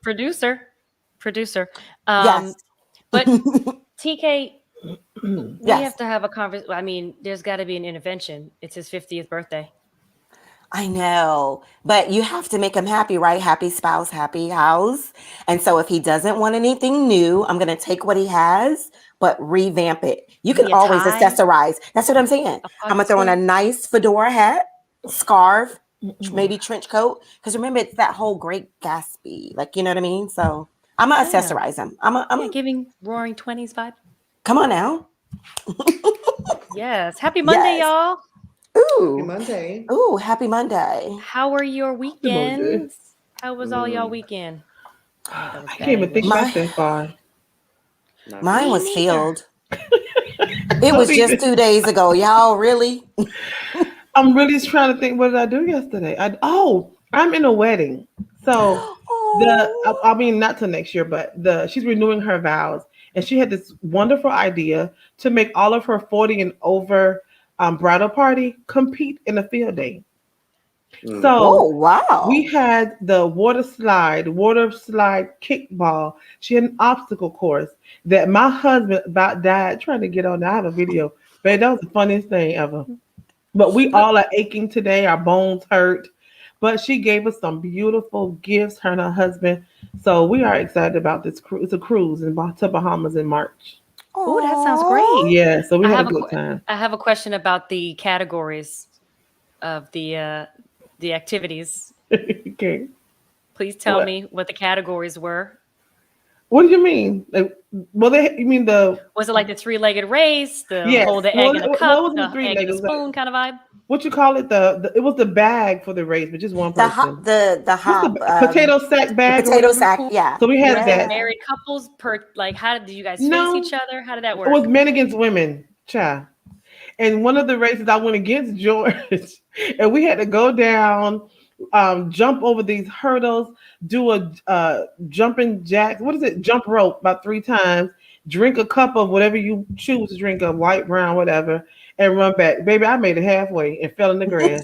Producer. Yes. But TK, we Yes. have to have a conversation. I mean, there's got to be an intervention. It's his 50th birthday. I know, but you have to make him happy, right? Happy spouse, happy house. And so if he doesn't want anything new, I'm going to take what he has, but revamp it. You can Maybe a always tie, accessorize. That's what I'm saying. a I'm puffy going to throw in a sleeve. nice fedora hat, scarf, maybe trench coat. Because remember, it's that whole Great Gatsby. Like, you know what I mean? So I'm going to Yeah. accessorize him. Yeah, giving Roaring 20s vibe. Come on now. Yes. Happy Monday, Yes. y'all. Happy Ooh. Monday. Ooh, happy Monday. How were your Happy Monday. weekends? How was all y'all weekend? Oh, that was I bad can't even think English. back My that far. Not Mine Me really. was neither. filled. It was just 2 days ago. Y'all really? I'm really trying to think. What did I do yesterday? I'm in a wedding. So I Oh. mean, not till next year, but she's renewing her vows, and she had this wonderful idea to make all of her 40 and over bridal party compete in a field day. Mm. So Oh, we wow. had the water slide kickball. She had an obstacle course that my husband about died trying to get on. I have a video, but that was the funniest thing ever. But we all are aching today. Our bones hurt. But she gave us some beautiful gifts, her and her husband. So we are excited about this cruise. It's a cruise to Bahamas in March. Oh, that sounds Oh. great. Yeah, so we I had a have a good time. I have a question about the categories of the activities. Okay. Please tell What? me what the categories were. What do you mean? You mean the Was it like the three-legged race, the yes? hold the Well, egg in a well, cup, it wasn't a the three egg leg. in It a was like spoon kind of vibe? what you call it? It was the bag for the race, but just one person. The What's hop potato sack the bag or potato whatever? sack. Who Yeah. So we had was it that. Yeah. married couples per like how did you guys face No, each other? How did that it was work? men against women, child. And one of the races I went against George, and we had to go down, jump over these hurdles, do a jumping jack. What is it? Jump rope about 3 times. Drink a cup of whatever you choose to drink, of white, brown, whatever, and run back. Baby, I made it halfway and fell in the grass.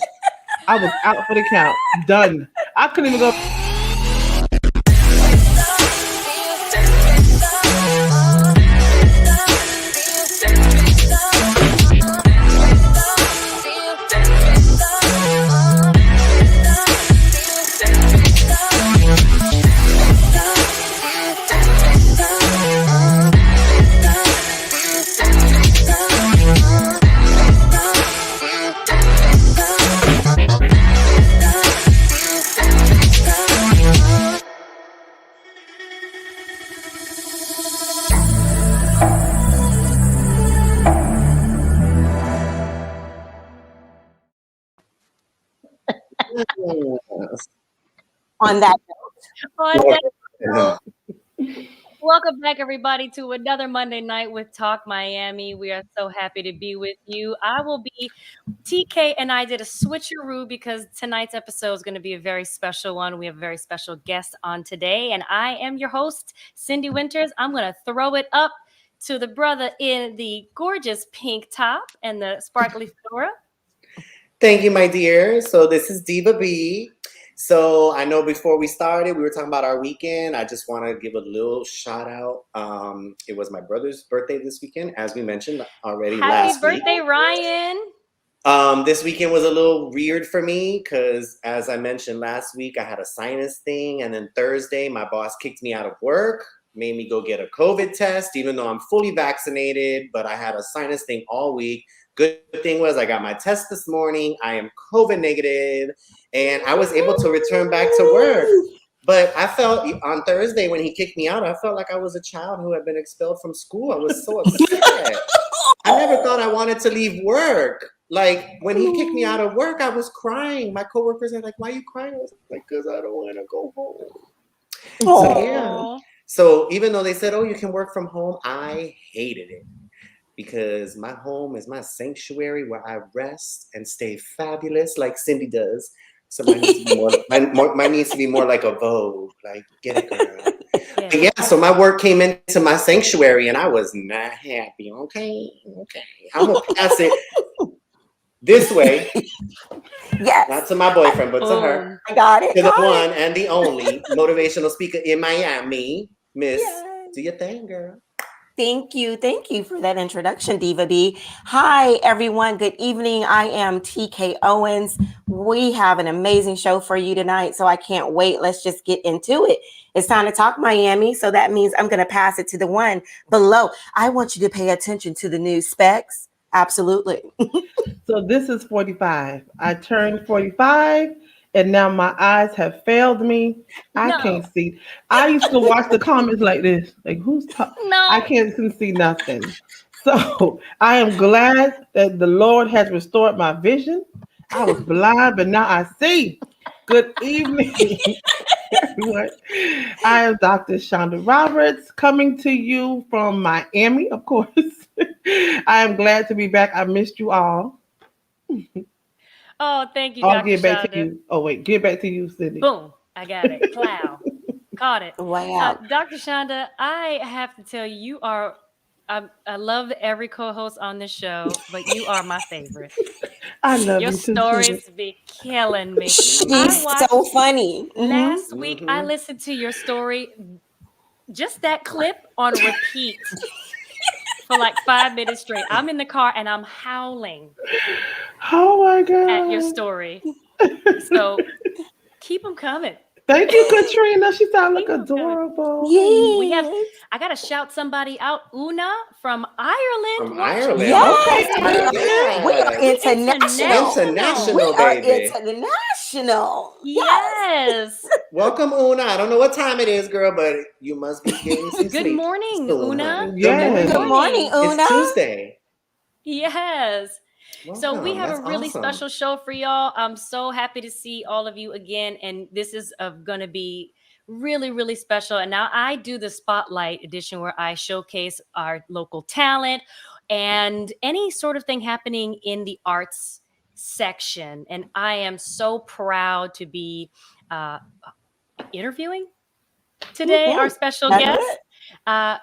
I was out for the count. Done. I couldn't even go. Yes. On that. On Well, that yeah. note, welcome back everybody to another Monday night with Talk Miami. We are so happy to be with you. I will be TK and I did a switcheroo because tonight's episode is going to be a very special one. We have a very special guest on today, and I am your host, Cindy Winters. I'm going to throw it up to the brother in the gorgeous pink top and the sparkly fedora. Thank you, my dear. So this is Diva B. So I know before we started, we were talking about our weekend. I just want to give a little shout out. It was my brother's birthday this weekend, as we mentioned already Happy last week. birthday, Ryan. This weekend was a little weird for me because, as I mentioned last week, I had a sinus thing. And then Thursday, my boss kicked me out of work, made me go get a COVID test, even though I'm fully vaccinated. But I had a sinus thing all week. Good thing was I got my test this morning. I am COVID negative, and I was able to return back to work. But I felt on Thursday when he kicked me out, I felt like I was a child who had been expelled from school. I was so upset. I never thought I wanted to leave work. Like when he kicked me out of work, I was crying. My coworkers are like, "Why are you crying?" I was like, "Because I don't want to go home." So yeah. Aw. So even though they said, "Oh, you can work from home," I hated it because my home is my sanctuary where I rest and stay fabulous, like Cindy does. So mine needs to be mine needs to be more like a Vogue. Like, get it, girl. Yeah. But yeah, so my work came into my sanctuary and I was not happy. Okay. I'm gonna pass it. this way. Yes. Not to my boyfriend, but to her. I got it. To the one and the only motivational speaker in Miami, Miss. Yes. Do your thing, girl. Thank you. Thank you for that introduction, Diva B. Hi, everyone. Good evening. I am TK Owens. We have an amazing show for you tonight, so I can't wait. Let's just get into it. It's time to talk Miami, so that means I'm going to pass it to the one below. I want you to pay attention to the new specs. Absolutely. So this is 45. I turned 45 and now my eyes have failed me. I can't see. I used to watch the comments like this. Like who's talking? No. I can't see nothing. So I am glad that the Lord has restored my vision. I was blind, but now I see. Good evening, everyone. I am Dr. Shonda Roberts coming to you from Miami, of course. I am glad to be back. I missed you all. Oh, thank you, I'll Dr. get back Shonda. to you. Oh, wait. Get back to you, Cindy. Boom. I got it. Cloud. Caught it. Wow. Dr. Shonda, I have to tell you, you are, I love every co-host on this show, but you are my favorite. I love Your you too, stories Cindy. be killing me. She's so funny. Last week, I listened to your story, just that clip on repeat for like 5 minutes straight. I'm in the car and I'm howling Oh, my God. at your story. So keep them coming. Thank you, Katrina. She sounds like Keep 'em adorable. Yes. I gotta shout somebody out. Una from Ireland. From watching. Ireland. Yes. Okay. We are international. International, We are baby. international. Yes. Welcome, Una. I don't know what time it is, girl, but you must be getting some Good sleep. morning, soon, Una. honey. Yes. Good morning, Una. It's Tuesday. Yes. So we Welcome. have That's a really awesome. special show for y'all. I'm so happy to see all of you again. And this is going to be really, really special. And now I do the Spotlight edition where I showcase our local talent and any sort of thing happening in the arts section. And I am so proud to be interviewing today our special guest.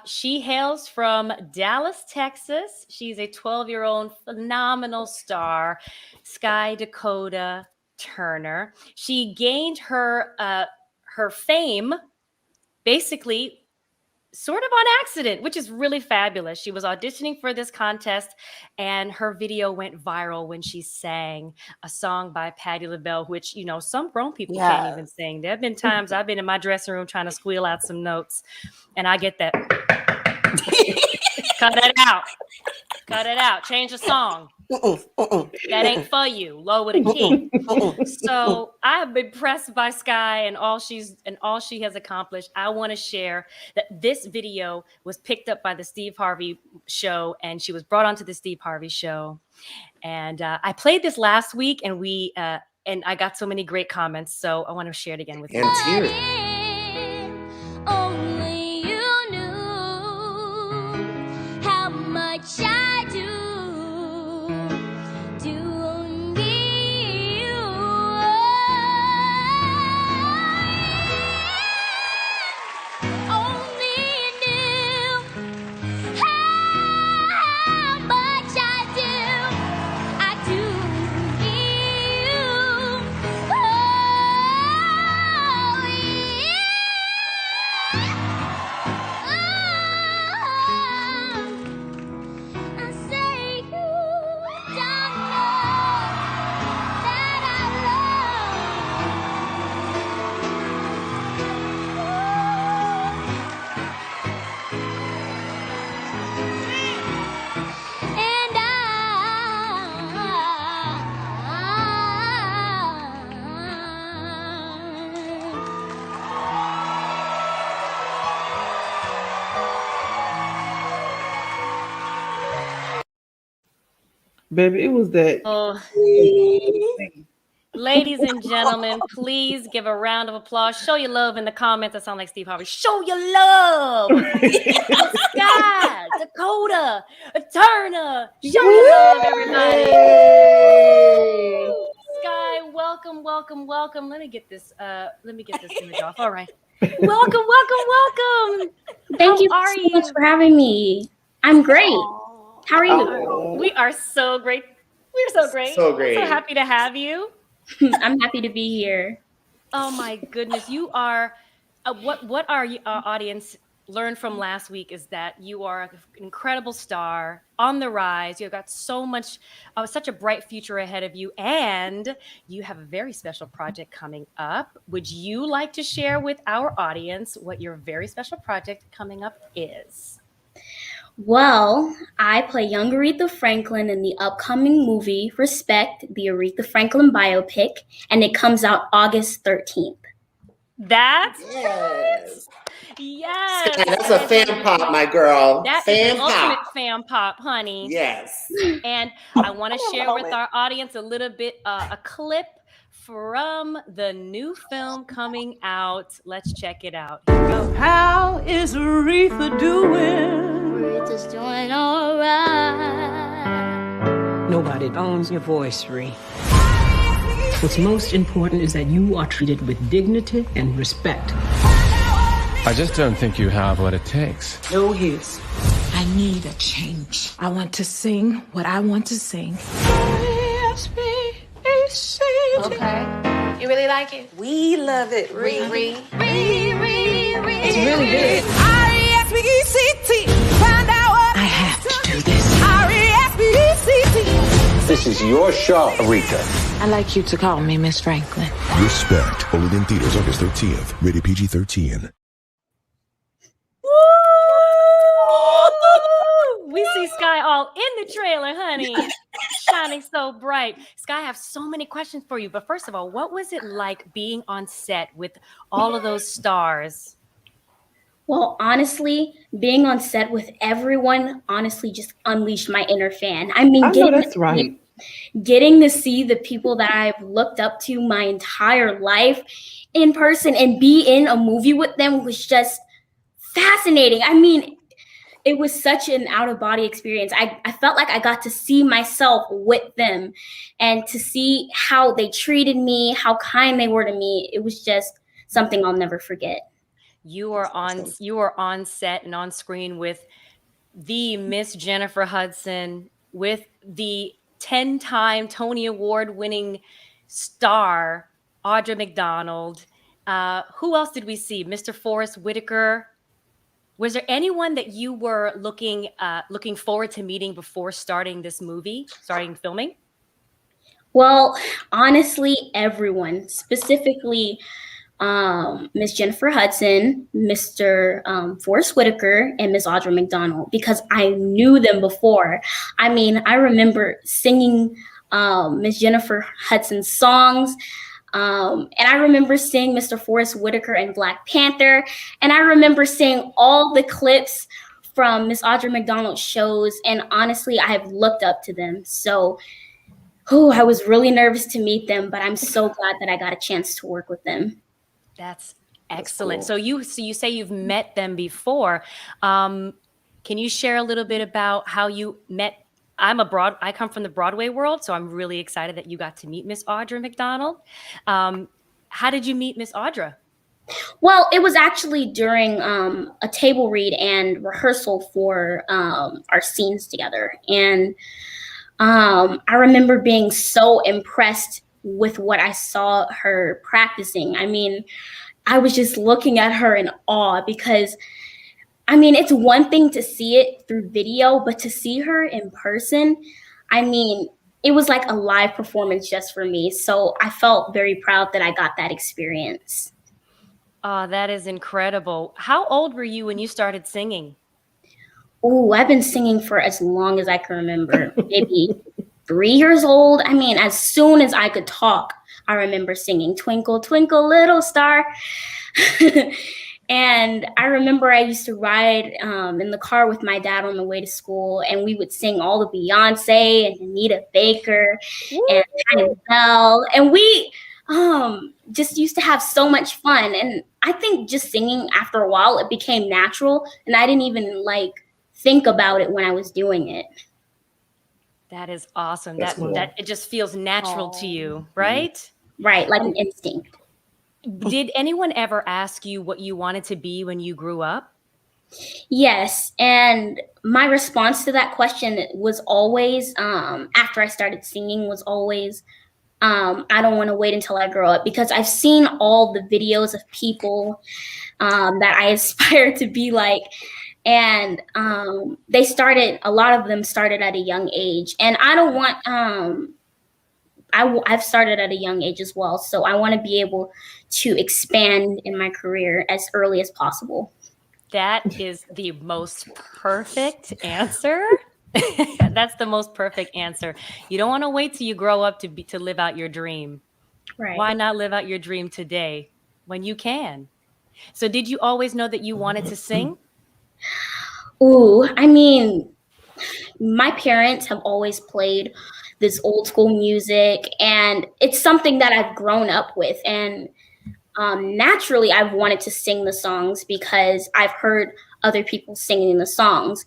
She hails from Dallas, Texas. She's a 12-year-old phenomenal star, Skye Dakota Turner. She gained her fame basically sort of on accident, which is really fabulous. She was auditioning for this contest and her video went viral when she sang a song by Patti LaBelle, which, you know, some grown people can't even sing. There have been times I've been in my dressing room trying to squeal out some notes and I get that. Cut that out. Cut it out. Change the song. That ain't for you. Lower the key. So I've been impressed by Skye and all she has accomplished. I want to share that this video was picked up by the Steve Harvey show, and she was brought onto the Steve Harvey show. And I played this last week, and and I got so many great comments. So I want to share it again with you. And tears. Only you knew how much I do need you. Only you knew how much I do need you. Oh, I say you don't know that I love. And Baby, it was that. Oh. Ladies and gentlemen, please give a round of applause. Show your love in the comments. That sound like Steve Harvey. Show your love. Skye Dakota Turner. Show your love, everybody. Skye, welcome, welcome, welcome. Let me get this image off. All right. Welcome, welcome, welcome. thank you How are so much for having me. I'm great. How are you? We are so great. We're so great. So We're great. so happy to have you. I'm happy to be here. Oh my goodness, you are. What our audience learned from last week is that you are an incredible star on the rise. You've got so much, such a bright future ahead of you, and you have a very special project coming up. Would you like to share with our audience what your very special project coming up is? Well, I play young Aretha Franklin in the upcoming movie Respect, the Aretha Franklin biopic, and it comes out August 13th. That's Yes. yes. Skye, that's a fan pop, my girl. That is Fan an ultimate pop. fan pop, honey. Yes. And I want to I have a share with moment. our audience a little bit, a clip from the new film coming out. Let's check it out. Here we go. How is Aretha doing? Aretha's doing alright. Nobody owns your voice, Ree. What's most important is that you are treated with dignity and respect. I just don't think you have what it takes. No hits. I need a change. I want to sing what I want to sing. Okay. You really like it? We love it, Ree. It's It's really good. I have to do this. This is your show, Aretha. I like you to call me Miss Franklin. Respect. Only in theaters August 13th. Rated PG-13. We see Skye all in the trailer, honey. Shining so bright. Skye, I have so many questions for you. But first of all, what was it like being on set with all of those stars? Well, honestly, being on set with everyone honestly just unleashed my inner fan. I mean, I know that's right. getting to see the people that I've looked up to my entire life in person and be in a movie with them was just fascinating. I mean, it was such an out-of-body experience. I felt like I got to see myself with them and to see how they treated me, how kind they were to me. It was just something I'll never forget. You are on set and on screen with the Miss Jennifer Hudson, with the 10-time Tony Award winning star Audra McDonald. Who else did we see? Mr. Forrest Whitaker. Was there anyone that you were looking forward to meeting before starting filming? Well, honestly, everyone, specifically Miss Jennifer Hudson, Mr. Forrest Whitaker, and Miss Audra McDonald, because I knew them before. I mean, I remember singing Miss Jennifer Hudson's songs. And I remember seeing Mr. Forrest Whitaker in Black Panther. And I remember seeing all the clips from Miss Audra McDonald's shows. And honestly, I have looked up to them. So I was really nervous to meet them, but I'm so glad that I got a chance to work with them. That's excellent. Cool. So you say you've met them before. Can you share a little bit about how you met? I come from the Broadway world, so I'm really excited that you got to meet Miss Audra McDonald. How did you meet Miss Audra? Well, it was actually during a table read and rehearsal for our scenes together. And I remember being so impressed with what I saw her practicing. I mean, I was just looking at her in awe because, I mean, it's one thing to see it through video, but to see her in person, I mean, it was like a live performance just for me. So I felt very proud that I got that experience. Oh, that is incredible. How old were you when you started singing? Oh, I've been singing for as long as I can remember, maybe 3 years old. I mean, as soon as I could talk, I remember singing Twinkle, Twinkle, Little Star. And I remember I used to ride in the car with my dad on the way to school, and we would sing all the Beyonce and Anita Baker and Patti LaBelle. And we just used to have so much fun. And I think just singing after a while, it became natural. And I didn't even think about it when I was doing it. That is awesome. That it just feels natural to you, right? Right, like an instinct. Did anyone ever ask you what you wanted to be when you grew up? Yes, and my response to that question was always, after I started singing, was always, I don't want to wait until I grow up, because I've seen all the videos of people that I aspire to be like, and a lot of them started at a young age, and I don't want, I've started at a young age as well, so I want to be able to expand in my career as early as possible. That is the most perfect answer. That's the most perfect answer. You don't want to wait till you grow up to live out your dream. Right. Why not live out your dream today when you can? So did you always know that you wanted to sing? Ooh, I mean, my parents have always played this old school music, and it's something that I've grown up with. And naturally, I've wanted to sing the songs because I've heard other people singing the songs.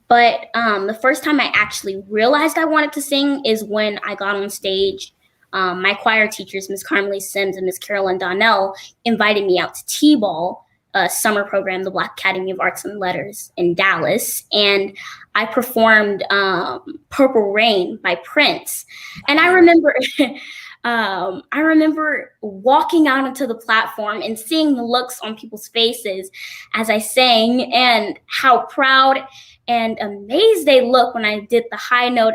But the first time I actually realized I wanted to sing is when I got on stage. My choir teachers, Miss Carmelly Sims and Miss Carolyn Donnell, invited me out to T-Ball, a summer program, the Black Academy of Arts and Letters in Dallas. And I performed Purple Rain by Prince. And I remember walking out onto the platform and seeing the looks on people's faces as I sang, and how proud and amazed they look when I did the high note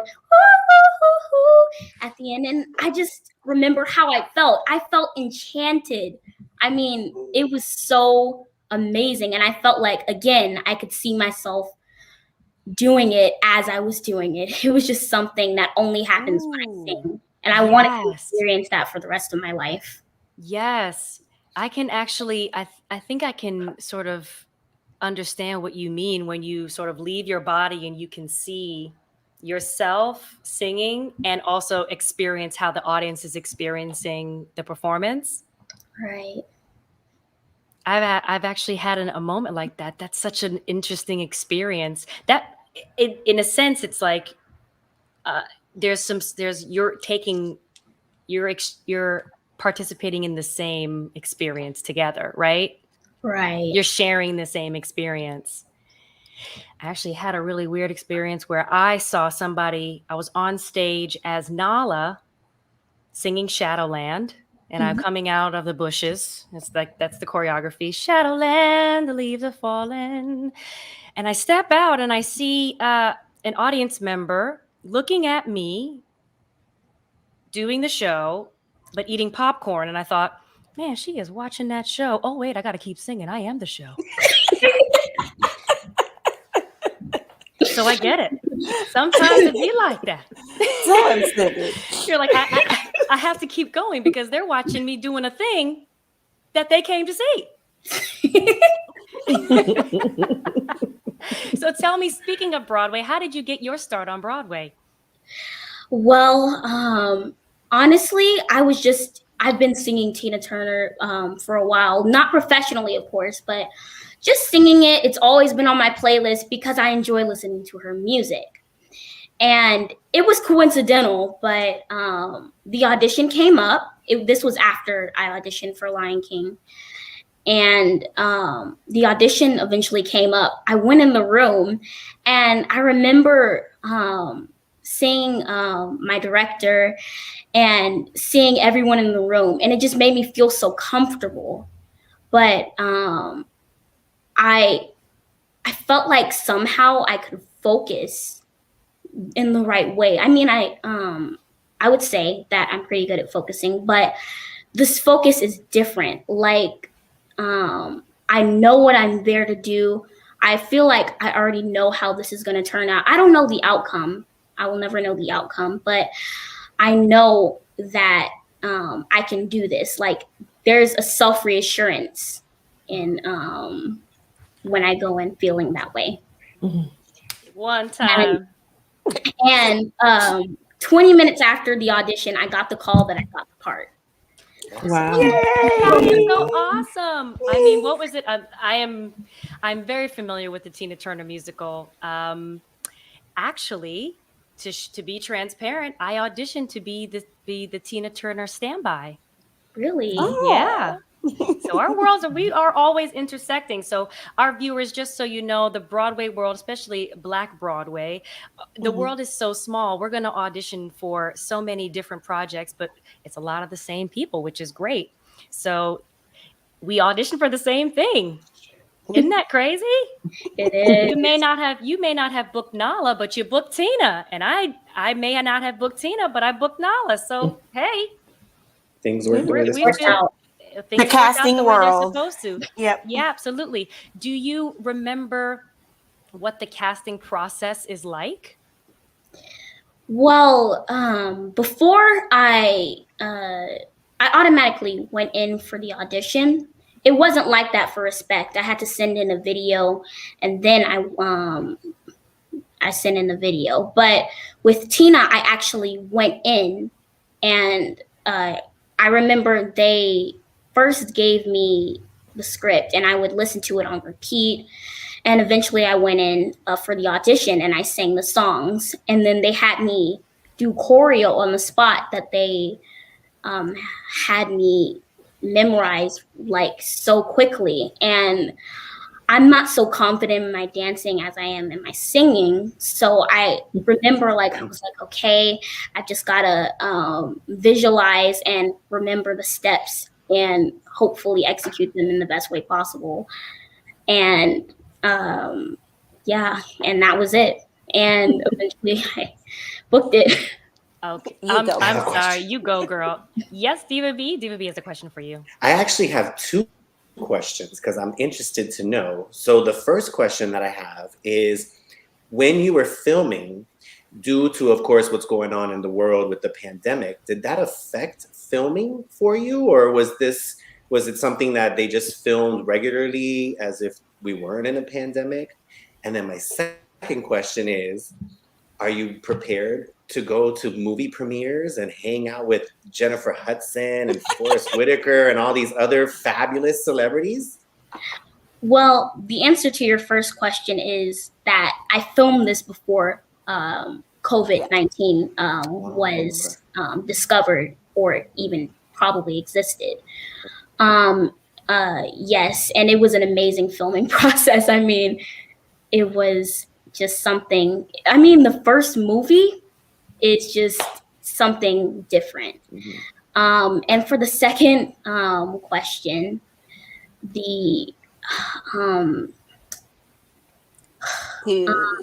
at the end. And I just remember how I felt. I felt enchanted. I mean, it was so amazing. And I felt like, again, I could see myself doing it as I was doing it. It was just something that only happens when I sing. And I wanted to experience that for the rest of my life. Yes. I can actually, I think I can sort of understand what you mean when you sort of leave your body and you can see yourself singing and also experience how the audience is experiencing the performance. Right. I've actually had a moment like that. That's such an interesting experience. That in a sense, it's like you're participating in the same experience together, right? Right. You're sharing the same experience. I actually had a really weird experience where I saw somebody, I was on stage as Nala singing Shadowland, and I'm coming out of the bushes. It's like, that's the choreography. Shadowland, the leaves are falling. And I step out and I see an audience member looking at me doing the show, but eating popcorn. And I thought, man, she is watching that show. Oh, wait, I got to keep singing. I am the show. So I get it. Sometimes it be like that. You're like, I have to keep going because they're watching me doing a thing that they came to see. So tell me, speaking of Broadway, how did you get your start on Broadway? Well, honestly, I've been singing Tina Turner for a while, not professionally, of course, but just singing it. It's always been on my playlist because I enjoy listening to her music. And it was coincidental, but the audition came up. This was after I auditioned for Lion King. And the audition eventually came up. I went in the room, and I remember seeing my director and seeing everyone in the room, and it just made me feel so comfortable. But I felt like somehow I could focus in the right way. I mean, I would say that I'm pretty good at focusing, but this focus is different. Like, I know what I'm there to do. I feel like I already know how this is going to turn out. I don't know the outcome. I will never know the outcome, but I know that I can do this. Like, there's a self-reassurance in when I go in feeling that way. One time. And 20 minutes after the audition, I got the call that I got the part. Wow. That is so awesome. I mean, what was it? I'm very familiar with the Tina Turner musical. Actually, to be transparent, I auditioned to be the Tina Turner standby. Really? Yeah. So our worlds we are always intersecting. So our viewers, just so you know, the Broadway world, especially Black Broadway, the world is so small. We're going to audition for so many different projects, but it's a lot of the same people, which is great. So we audition for the same thing. Isn't that crazy? It is. You may not have booked Nala, but you booked Tina, and I may not have booked Tina, but I booked Nala. So hey, Things work the way they're we supposed to. feel things The work out casting the way they're world. supposed to. Yep. Yeah, absolutely. Do you remember what the casting process is like? Well, before I automatically went in for the audition. It wasn't like that for Respect. I had to send in a video, and then I sent in the video. But with Tina, I actually went in, and I remember they first gave me the script, and I would listen to it on repeat. And eventually I went in for the audition, and I sang the songs. And then they had me do choreo on the spot that they had me memorize like so quickly. And I'm not so confident in my dancing as I am in my singing. So I remember I was like, okay, I just gotta visualize and remember the steps and hopefully execute them in the best way possible. And yeah, and that was it. And eventually I booked it. Okay, I'm sorry. You go, girl. Yes, Diva B. Diva B has a question for you. I actually have two questions because I'm interested to know. So the first question that I have is, when you were filming, due to, of course, what's going on in the world with the pandemic, did that affect filming for you, or was it something that they just filmed regularly as if we weren't in a pandemic? And then my second question is, are you prepared to go to movie premieres and hang out with Jennifer Hudson and Forrest Whitaker and all these other fabulous celebrities? Well, the answer to your first question is that I filmed this before COVID-19 was discovered or even probably existed. Yes, and it was an amazing filming process. I mean, it was just something. I mean, the first movie, it's just something different. Mm-hmm. And for the second question, the to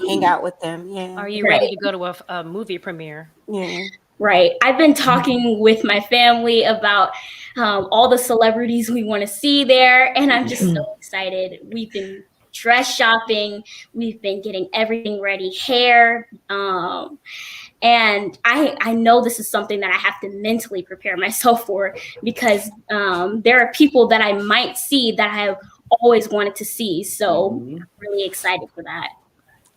hang out with them. Yeah. Are you ready to go to a movie premiere? Yeah. Right. I've been talking with my family about all the celebrities we want to see there, and I'm just so excited. We've been dress shopping. We've been getting everything ready, hair. And I know this is something that I have to mentally prepare myself for, because there are people that I might see that I have always wanted to see. So I'm really excited for that.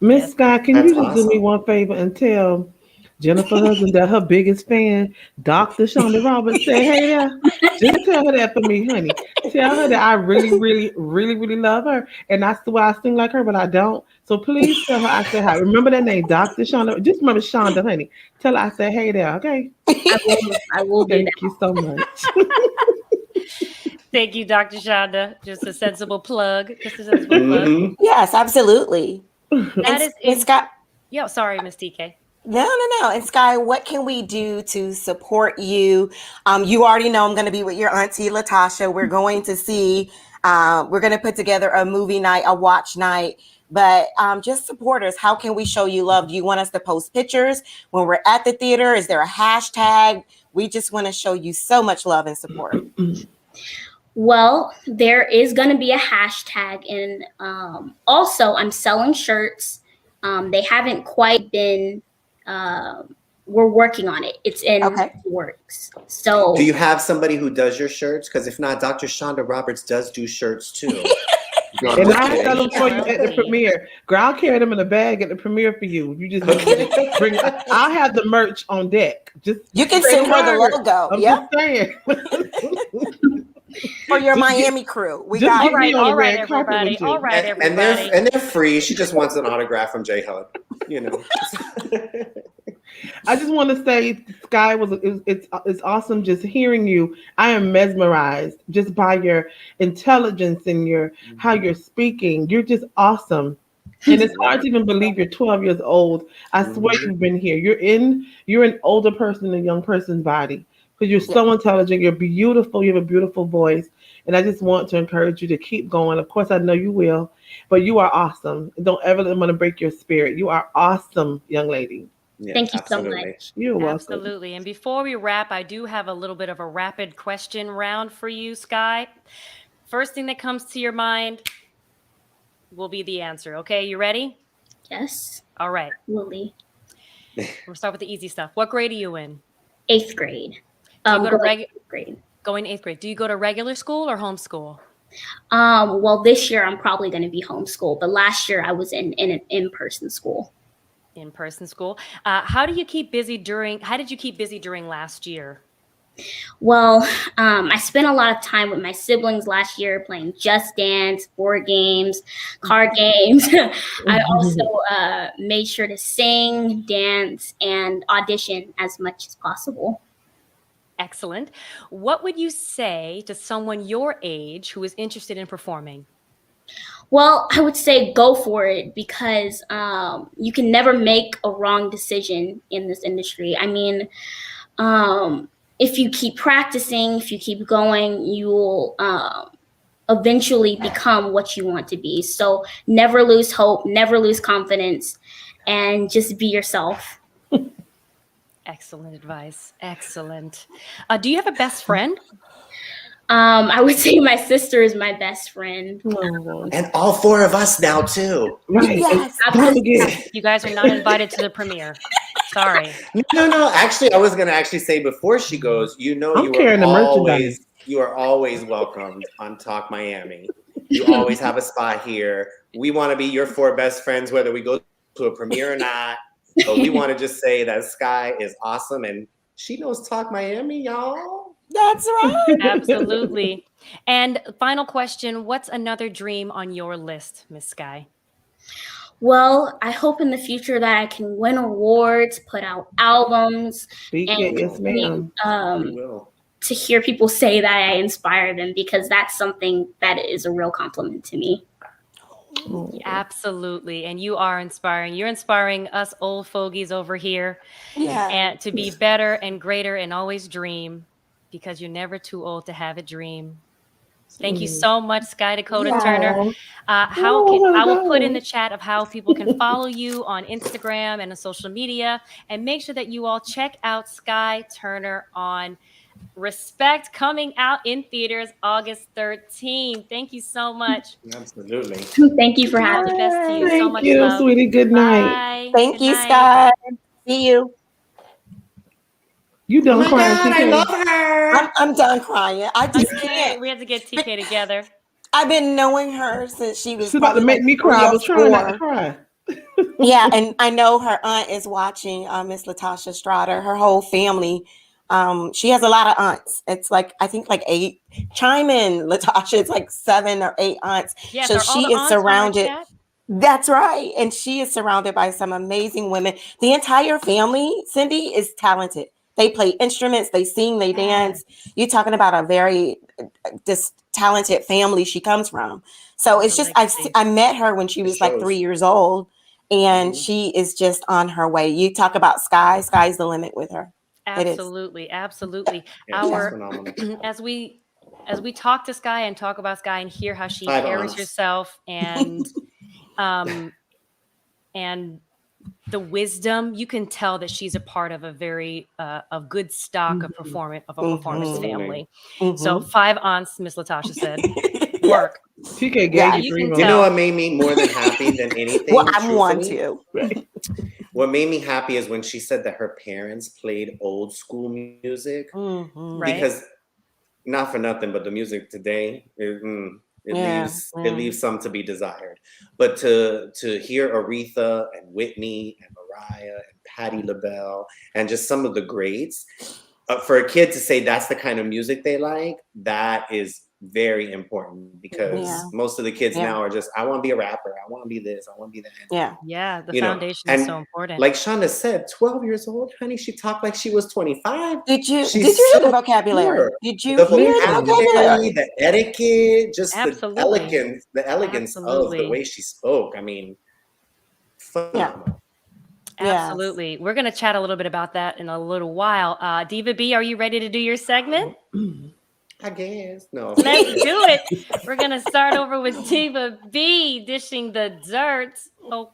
Miss Skye, can you just do me one favor and tell Jennifer Hudson that her biggest fan, Dr. Shonda Roberts, said, hey there. Just tell her that for me, honey. Tell her that I really, really, really, really love her. And that's why I sing like her, but I don't. So please tell her I said hi. Remember that name, Dr. Shonda. Just remember Shonda, honey. Tell her I said, hey there, okay? I will do that. Thank you so much. Thank you, Dr. Shonda. Just a sensible plug. Just a sensible plug. Yes, absolutely. That is Scott. Yeah, sorry, Miss TK. No. And Skye, what can we do to support you? You already know I'm going to be with your auntie Latasha. We're going to see, we're going to put together a movie night, a watch night. But just support us. How can we show you love? Do you want us to post pictures when we're at the theater? Is there a hashtag? We just want to show you so much love and support. Well, there is going to be a hashtag. And also, I'm selling shirts. They haven't quite been... we're working on it. It's in works. So do you have somebody who does your shirts? Because if not, Dr. Shonda Roberts does do shirts too. And I'll sell them for you at the premiere. Girl, I'll carry them in a bag at the premiere for you. You just bring. I'll have the merch on deck. Just you can send her the logo. I'm just saying. For your Miami crew. We got all right, everybody. All right, everybody. And they're free. She just wants an autograph from J Hud. You know. I just want to say, Skye it's awesome just hearing you. I am mesmerized just by your intelligence and your how you're speaking. You're just awesome. And it's hard to even believe you're 12 years old. I swear you've been here. You're an older person in a young person's body because you're so intelligent. You're beautiful. You have a beautiful voice. And I just want to encourage you to keep going. Of course, I know you will, but you are awesome. Don't ever want to break your spirit. You are awesome, young lady. Yeah, Thank you so absolutely. much. You're welcome. Absolutely. And before we wrap, I do have a little bit of a rapid question round for you, Skye. First thing that comes to your mind will be the answer. Okay, you ready? Yes, All right. Lily. We'll start with the easy stuff. What grade are you in? 8th grade. Do you go to Going 8th grade. Going 8th grade. Do you go to regular school or homeschool? Well, this year I'm probably going to be homeschooled, but last year I was in an in-person school. In-person school. How did you keep busy during last year? Well, I spent a lot of time with my siblings last year playing Just Dance, board games, card games. I also made sure to sing, dance, and audition as much as possible. Excellent. What would you say to someone your age who is interested in performing? Well, I would say go for it because you can never make a wrong decision in this industry. I mean, if you keep practicing, if you keep going, you will eventually become what you want to be. So never lose hope, never lose confidence, and just be yourself. Excellent advice. Excellent. Do you have a best friend? I would say my sister is my best friend. And all 4 of us now too. Right. Yes. You guys are not invited to the premiere. Sorry. No. Actually, I was gonna actually say before she goes, you are always welcomed on Talk Miami. You always have a spot here. We want to be your 4 best friends, whether we go to a premiere or not. But we want to just say that Skye is awesome and she knows Talk Miami, y'all. That's right. Absolutely. And final question, what's another dream on your list, Miss Skye? Well, I hope in the future that I can win awards, put out albums, yes, ma'am. To hear people say that I inspire them, because that's something that is a real compliment to me. Absolutely. And you are inspiring. You're inspiring us old fogies over here and to be better and greater and always dream, because you're never too old to have a dream. Thank you so much, Skye Dakota Turner. I will put in the chat of how people can follow you on Instagram and on social media, and make sure that you all check out Skye Turner on Respect, coming out in theaters August 13th. Thank you so much. Absolutely. Thank you for having me. Best to you. Thank So much you, love. sweetie. Good night. Bye. Thank Good you, night. Skye. See you. You done crying? God, I love her. I'm done crying. I just can't. We have to get TK together. I've been knowing her since she was. She's about to make me cry. I was trying not to cry. Yeah, and I know her aunt is watching, Miss Latasha Strader. Her whole family. She has a lot of aunts. It's like, I think like 8. Chime in, Latasha. It's like 7 or 8 aunts. Yes, so she is surrounded. That's right. And she is surrounded by some amazing women. The entire family, Cindy, is talented. They play instruments, they sing, they dance. You're talking about a very talented family she comes from. So it's just, I met her when she was like 3 years old, and she is just on her way. You talk about Skye, sky's the limit with her. Absolutely, absolutely. As we talk to Skye and talk about Skye and hear how she carries herself and the wisdom, you can tell that she's a part of a very a good stock of performance family. So 5 aunts, Miss Latasha said, work. TK gave you know what made me more than happy than anything? Well, I'm one too. What made me happy is when she said that her parents played old school music. Because not for nothing, but the music today, it leaves some to be desired. But to hear Aretha and Whitney and Mariah and Patti LaBelle and just some of the greats, for a kid to say that's the kind of music they like, that is very important because most of the kids now are just, I want to be a rapper. I want to be this. I want to be that. Yeah. Yeah. The You know, foundation is so important. Like Shonda said, 12 years old, honey, she talked like she was 25. Did you She's hear the so vocabulary? pure. Did you The hear the vocabulary? the etiquette, just Absolutely. the elegance of the Absolutely. way she spoke. I mean, phenomenal. Absolutely. We're going to chat a little bit about that in a little while. Diva B, are you ready to do your segment? I guess. No. Let's do it. We're going to start over with Diva B dishing the dirt. Oh.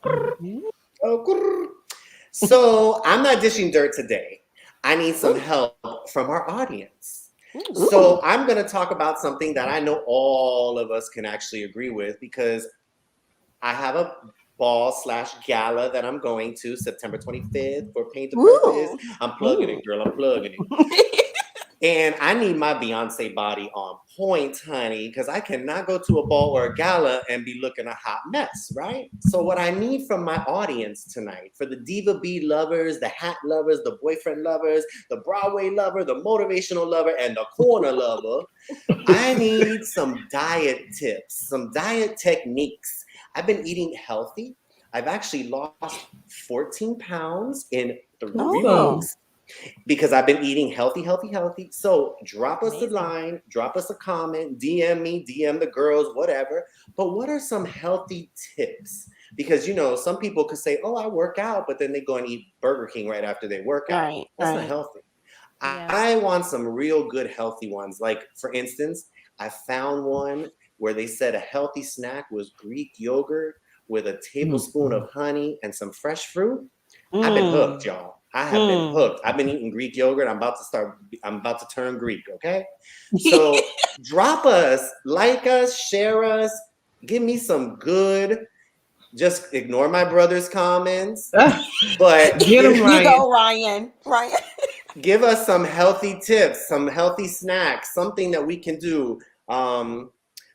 So I'm not dishing dirt today. I need some help from our audience. So I'm going to talk about something that I know all of us can actually agree with because I have a ball/gala that I'm going to September 25th for Paint the Purpose. I'm plugging it, girl. I'm plugging it. And I need my Beyonce body on point, honey, because I cannot go to a ball or a gala and be looking a hot mess, right? So what I need from my audience tonight, for the Diva B lovers, the hat lovers, the boyfriend lovers, the Broadway lover, the motivational lover, and the corner lover, I need some diet tips, some diet techniques. I've been eating healthy. I've actually lost 14 pounds in 3 weeks. Because I've been eating healthy. So drop us a line, drop us a comment, DM me, DM the girls, whatever. But what are some healthy tips? Because, you know, some people could say, oh, I work out, but then they go and eat Burger King right after they work out. That's not healthy. I want some real good healthy ones. Like, for instance, I found one where they said a healthy snack was Greek yogurt with a tablespoon of honey and some fresh fruit. I've been hooked, y'all. I have been hooked. I've been eating Greek yogurt. I'm about to turn Greek, okay? So drop us, like us, share us, give me some good, just ignore my brother's comments. But get him, Ryan. You go, Ryan. Give us some healthy tips, some healthy snacks, something that we can do.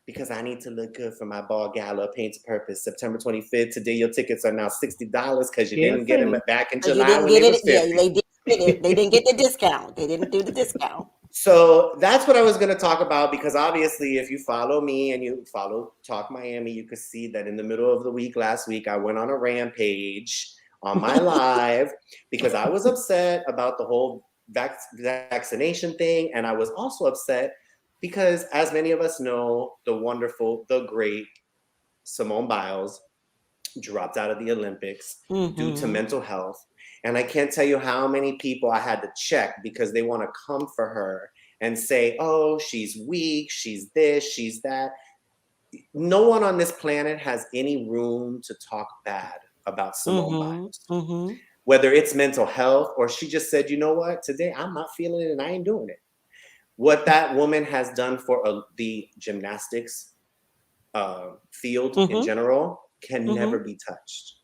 Because I need to look good for my ball gala, Paint to Purpose, September 25th. Today, your tickets are now $60 because you didn't get them back in July when they was 50. Yeah, they didn't get it. They didn't get the discount. They didn't do the discount. So that's what I was going to talk about because obviously, if you follow me and you follow Talk Miami, you could see that in the middle of the week last week, I went on a rampage on my live because I was upset about the whole vaccination thing, and I was also upset because, as many of us know, the wonderful, the great Simone Biles dropped out of the Olympics due to mental health. And I can't tell you how many people I had to check because they want to come for her and say, oh, she's weak, she's this, she's that. No one on this planet has any room to talk bad about Simone Biles. Whether it's mental health or she just said, you know what, today I'm not feeling it and I ain't doing it. What that woman has done for the gymnastics field in general can never be touched.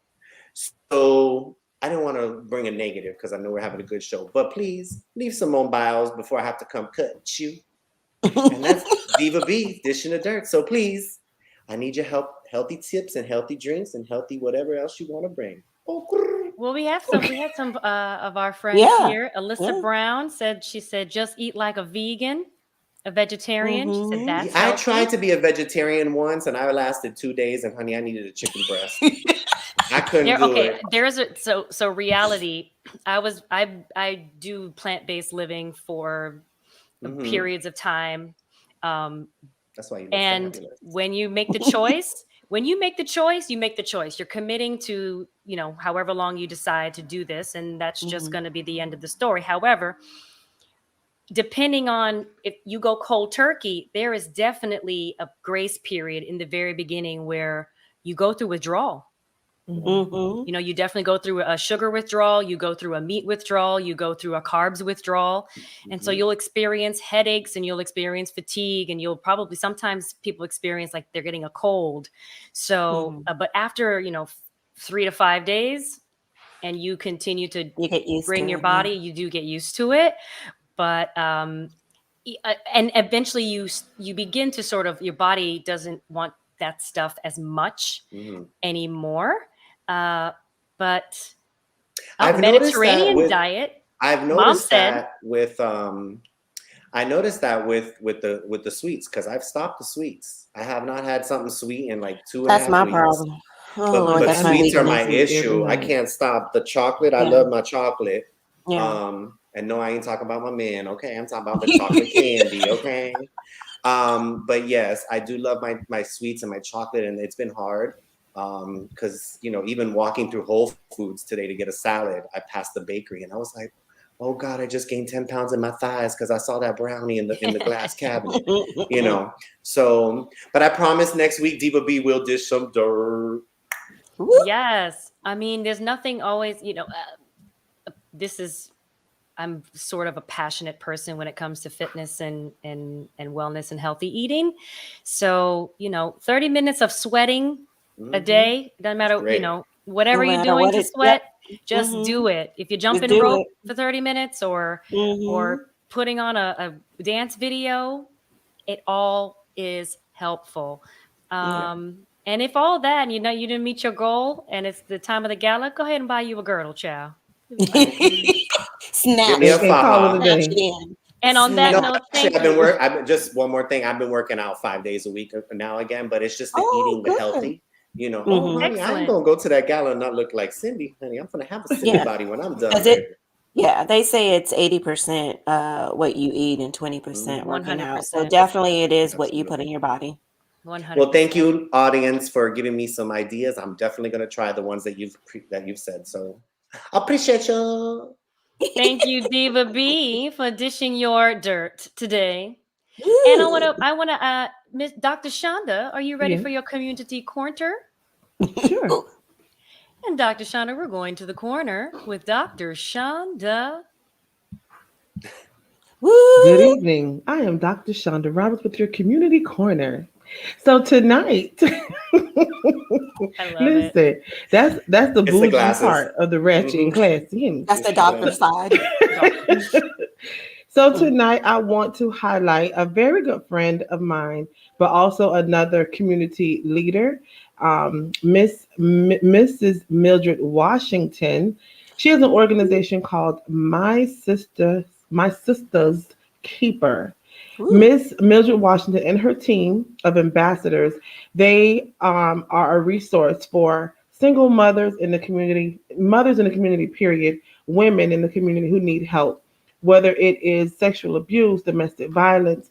So I don't want to bring a negative because I know we're having a good show, but please leave Simone Biles before I have to come cut you. And that's Diva B, dishing the dirt. So please, I need your help, healthy tips and healthy drinks and healthy whatever else you want to bring. Well, we had some of our friends here. Alyssa Brown said, just eat like a vegan, a vegetarian. She said that's I healthy. tried to be a vegetarian once and I lasted 2 days and honey, I needed a chicken breast. I couldn't do it. There's so reality. I do plant-based living for periods of time. That's why you look and fabulous. When you make the choice, you make the choice. You're committing to, however long you decide to do this, and that's just going to be the end of the story. However, depending on if you go cold turkey, there is definitely a grace period in the very beginning where you go through withdrawal. You definitely go through a sugar withdrawal, you go through a meat withdrawal, you go through a carbs withdrawal. And so you'll experience headaches and you'll experience fatigue, and you'll probably, sometimes people experience like they're getting a cold. So, but after, 3 to 5 days and you continue to bring your body, you do get used to it. But, and eventually you begin to sort of, your body doesn't want that stuff as much anymore. But I've Mediterranean diet. I've noticed that with I noticed that with the sweets, because I've stopped the sweets. I have not had something sweet in like 2.5 That's my weeks. problem. Oh But Lord, that's my sweets are my weakness. issue. I can't stop the chocolate. I Yeah. love my chocolate. Yeah. And no, I ain't talking about my man. Okay, I'm talking about the chocolate candy. Okay. But yes, I do love my sweets and my chocolate, and it's been hard. Because even walking through Whole Foods today to get a salad, I passed the bakery and I was like, oh God, I just gained 10 pounds in my thighs because I saw that brownie in the glass cabinet. So, but I promise next week Diva B will dish some dirt. Yes. I mean, there's nothing always, I'm sort of a passionate person when it comes to fitness and wellness and healthy eating. So, 30 minutes of sweating a day, doesn't matter, whatever No you're matter doing what to it- sweat, yep. just do it. If you're jumping do rope it. for 30 minutes or putting on a dance video, it all is helpful. And if all that, and you didn't meet your goal and it's the time of the gala, go ahead and buy you a girdle, child. Snap. Give me a And call it a faja. day. And on that note, thank you. Just one more thing. I've been working out 5 days a week now again, but it's just the eating, the healthy. Oh, honey, I ain't gonna go to that gala and not look like Cindy, honey. I'm gonna have a Cindy body when I'm done. They say it's 80% what you eat and 20% working out. So 100%. definitely it is what you put in your body. 100%. Well, thank you, audience, for giving me some ideas. I'm definitely gonna try the ones that you've said. So I appreciate you. Thank you, Diva B, for dishing your dirt today. And I wanna Miss Dr. Shonda, are you ready for your community corner? Sure. And Dr. Shonda, we're going to the corner with Dr. Shonda. Good evening. I am Dr. Shonda Roberts with your community corner. So tonight, listen, that's the bougie part of the ratchet and classy. That's the doctor side. So tonight, I want to highlight a very good friend of mine, but also another community leader, Mrs. Mildred Washington. She has an organization called My Sister's Keeper. Miss Mildred Washington and her team of ambassadors, they are a resource for single mothers in the community, period, women in the community who need help, whether it is sexual abuse, domestic violence,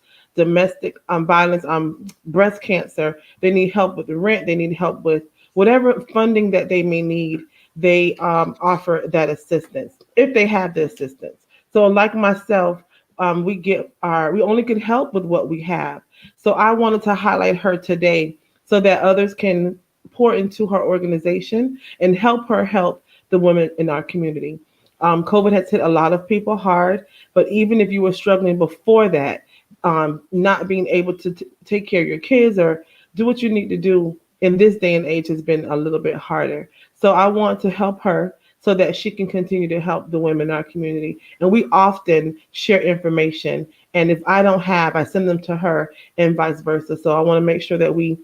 breast cancer. They need help with the rent. They need help with whatever funding that they may need. They offer that assistance if they have the assistance. So, like myself, we only can help with what we have. So I wanted to highlight her today so that others can pour into her organization and help her help the women in our community. COVID has hit a lot of people hard, but even if you were struggling before that, not being able to take care of your kids or do what you need to do in this day and age has been a little bit harder. So I want to help her so that she can continue to help the women in our community. And we often share information. And if I don't have, I send them to her and vice versa. So I want to make sure that we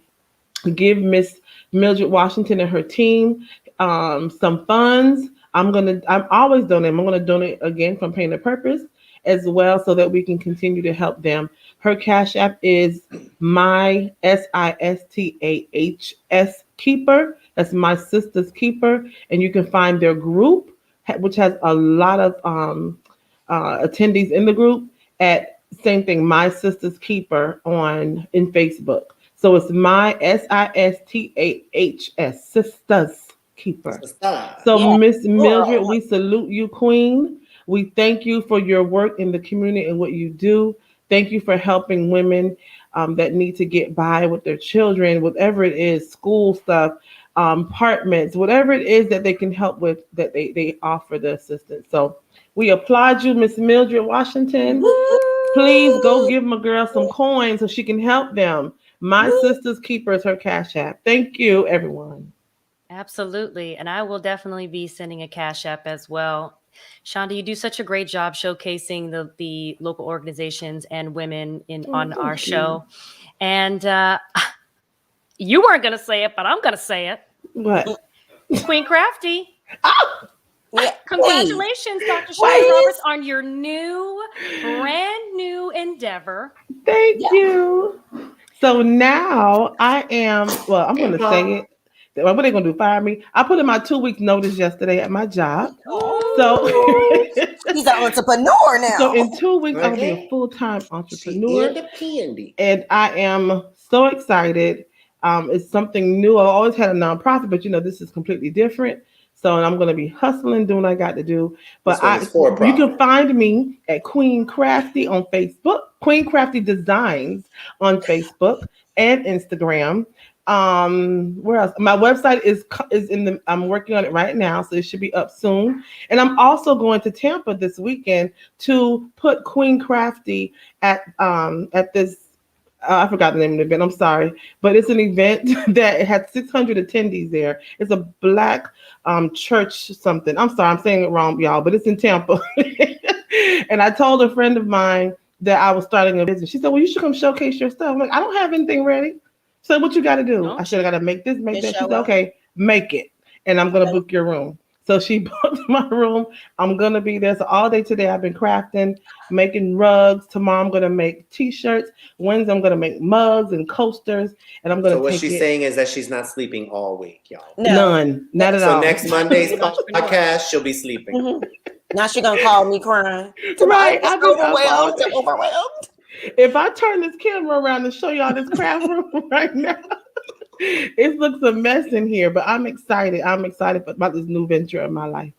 give Miss Mildred Washington and her team some funds. I'm always donating. I'm going to donate again from Pain and Purpose as well so that we can continue to help them. Her Cash App is my SISTAHS Keeper. That's My Sister's Keeper. And you can find their group, which has a lot of attendees in the group, at same thing, My Sister's Keeper in Facebook. So it's my SISTAHS, Sisters Keeper. So Miss Mildred, we salute you, Queen. We thank you for your work in the community and what you do. Thank you for helping women that need to get by with their children, whatever it is, school stuff, apartments, whatever it is that they can help with, that they offer the assistance. So we applaud you, Miss Mildred Washington. Please go give my girl some coins so she can help them. My Sister's Keeper is her Cash App. Thank you, everyone. Absolutely. And I will definitely be sending a Cash App as well. Shonda, you do such a great job showcasing the local organizations and women on our show. And you weren't going to say it, but I'm going to say it. What? Queen Crafty. Oh! Yeah, Congratulations, Dr. Shonda Roberts, on your brand new endeavor. Thank you. So now I am, well, I'm going to say it. What are they going to do? Fire me? I put in my 2 weeks notice yesterday at my job. So he's an entrepreneur now. So in 2 weeks, I'll be a full-time entrepreneur. And I am so excited. It's something new. I always had a nonprofit, but this is completely different. So I'm going to be hustling, doing what I got to do. But you can find me at Queen Crafty on Facebook, Queen Crafty Designs on Facebook and Instagram. Where else? My website is I'm working on it right now, so it should be up soon. And I'm also going to Tampa this weekend to put Queen Crafty at this. I forgot the name of the event. I'm sorry, but it's an event that had 600 attendees there. It's a Black church something. I'm sorry, I'm saying it wrong, y'all, but it's in Tampa. And I told a friend of mine that I was starting a business. She said, "Well, you should come showcase your stuff." I'm like, "I don't have anything ready." So what you got to do? I said, "I got to make this, make that." She said, "Okay, make it, and I'm gonna book your room." So she booked my room. I'm going to be there. So all day today, I've been crafting, making rugs. Tomorrow, I'm going to make T-shirts. Wednesday, I'm going to make mugs and coasters. And I'm going to So what she's saying is that she's not sleeping all week, y'all. None. Not at all. So next Monday's podcast, she'll be sleeping. Mm-hmm. Now she's going to call me crying. Right. I'm overwhelmed. If I turn this camera around and show y'all this craft room right now, it looks a mess in here, but I'm excited. I'm excited about this new venture in my life.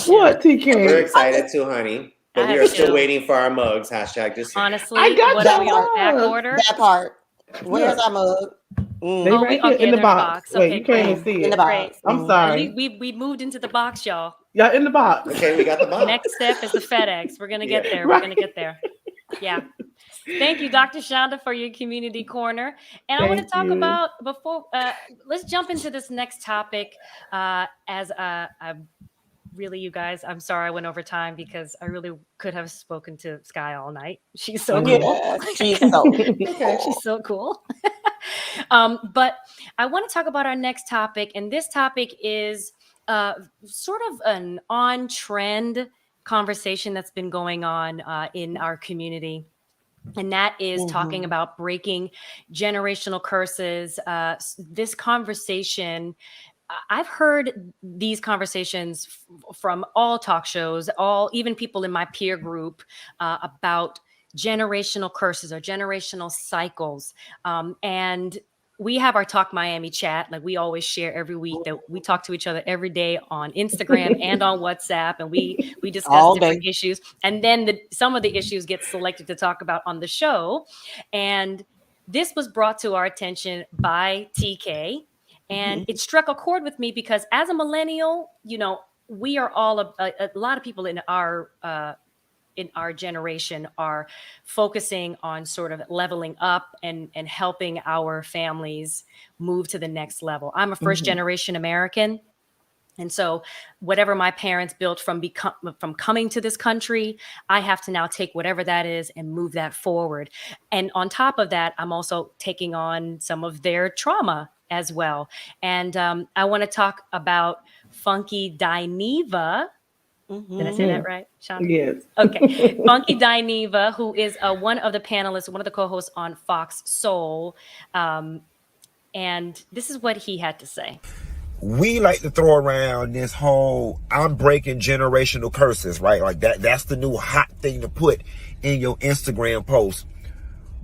What, TK? We're excited too, honey. But we are still waiting for our mugs. Hashtag just honestly. I got what are we on back order? That part. Where's our mug? They right here in the box. Wait, you can't even see it. In the box. I'm sorry. We moved into the box, y'all. Yeah, in the box. Okay, we got the box. Next step is the FedEx. We're gonna get there. Right. We're gonna get there. Yeah. Thank you, Dr. Shonda, for your community corner. And I want to talk about let's jump into this next topic. You guys, I'm sorry I went over time because I really could have spoken to Skye all night. She's so cool. She's so She's so cool. But I want to talk about our next topic. And this topic is sort of an on-trend conversation that's been going on in our community. And that is talking about breaking generational curses. This conversation, I've heard these conversations from all talk shows, even people in my peer group about generational curses or generational cycles. And we have our Talk Miami chat. Like we always share every week that we talk to each other every day on Instagram and on WhatsApp. And we discuss different issues. And then some of the issues get selected to talk about on the show. And this was brought to our attention by TK. And it struck a chord with me because as a millennial, we are all a lot of people in our generation are focusing on sort of leveling up and helping our families move to the next level. I'm a first generation American. And so whatever my parents built from coming to this country, I have to now take whatever that is and move that forward. And on top of that, I'm also taking on some of their trauma as well. And I want to talk about Funky Dineva. Did I say that right, Sean? Yes. Okay. Funky Dineva, who is one of the panelists, one of the co-hosts on Fox Soul. And this is what he had to say. We like to throw around this whole I'm breaking generational curses, right? Like that's the new hot thing to put in your Instagram post.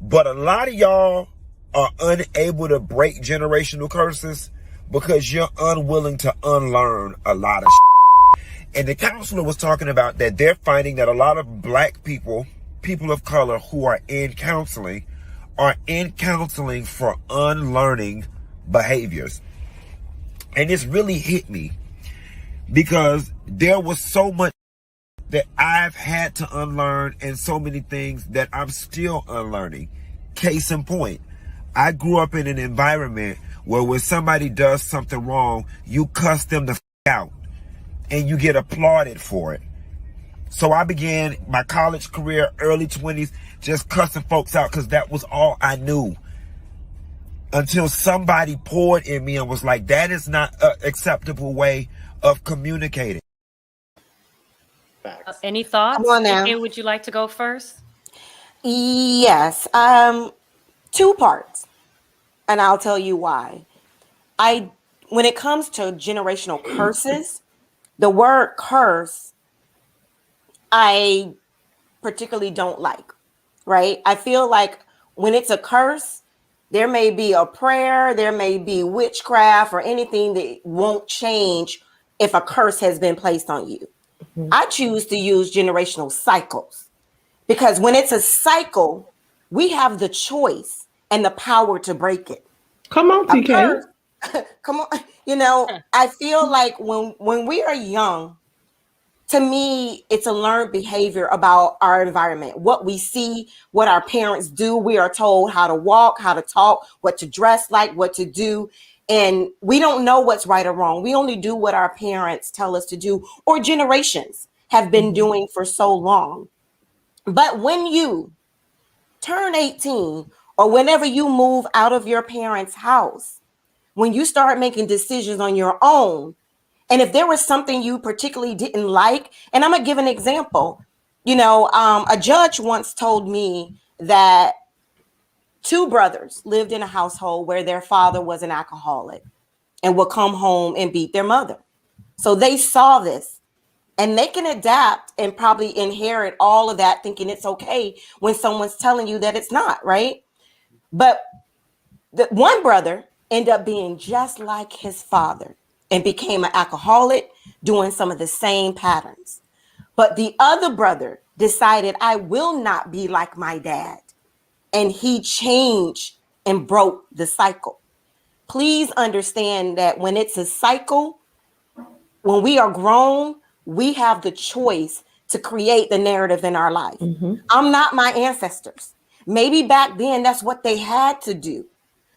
But a lot of y'all are unable to break generational curses because you're unwilling to unlearn a lot of shit. And the counselor was talking about that they're finding that a lot of Black people of color who are in counseling for unlearning behaviors. And this really hit me because there was so much that I've had to unlearn and so many things that I'm still unlearning. Case in point, I grew up in an environment where when somebody does something wrong, you cuss them the out and you get applauded for it. So I began my college career, early 20s, just cussing folks out because that was all I knew. Until somebody poured in me and was like, that is not an acceptable way of communicating. Facts. Any thoughts? Come on now. TK, would you like to go first? Yes. Two parts, and I'll tell you why. When it comes to generational curses, the word curse, I particularly don't like, right? I feel like when it's a curse, there may be a prayer, there may be witchcraft or anything that won't change if a curse has been placed on you. Mhm. I choose to use generational cycles because when it's a cycle, we have the choice and the power to break it. Come on, A TK. curse, come on, I feel like when we are young, to me, it's a learned behavior about our environment, what we see, what our parents do. We are told how to walk, how to talk, what to dress like, what to do. And we don't know what's right or wrong. We only do what our parents tell us to do, or generations have been doing for so long. But when you turn 18, or whenever you move out of your parents' house, when you start making decisions on your own, and if there was something you particularly didn't like, and I'm gonna give an example. A judge once told me that two brothers lived in a household where their father was an alcoholic and would come home and beat their mother. So they saw this, and they can adapt and probably inherit all of that, thinking it's okay when someone's telling you that it's not, right? But the one brother ended up being just like his father and became an alcoholic, doing some of the same patterns. But the other brother decided, I will not be like my dad. And he changed and broke the cycle. Please understand that when it's a cycle, when we are grown, we have the choice to create the narrative in our life. Mhm. I'm not my ancestors. Maybe back then that's what they had to do.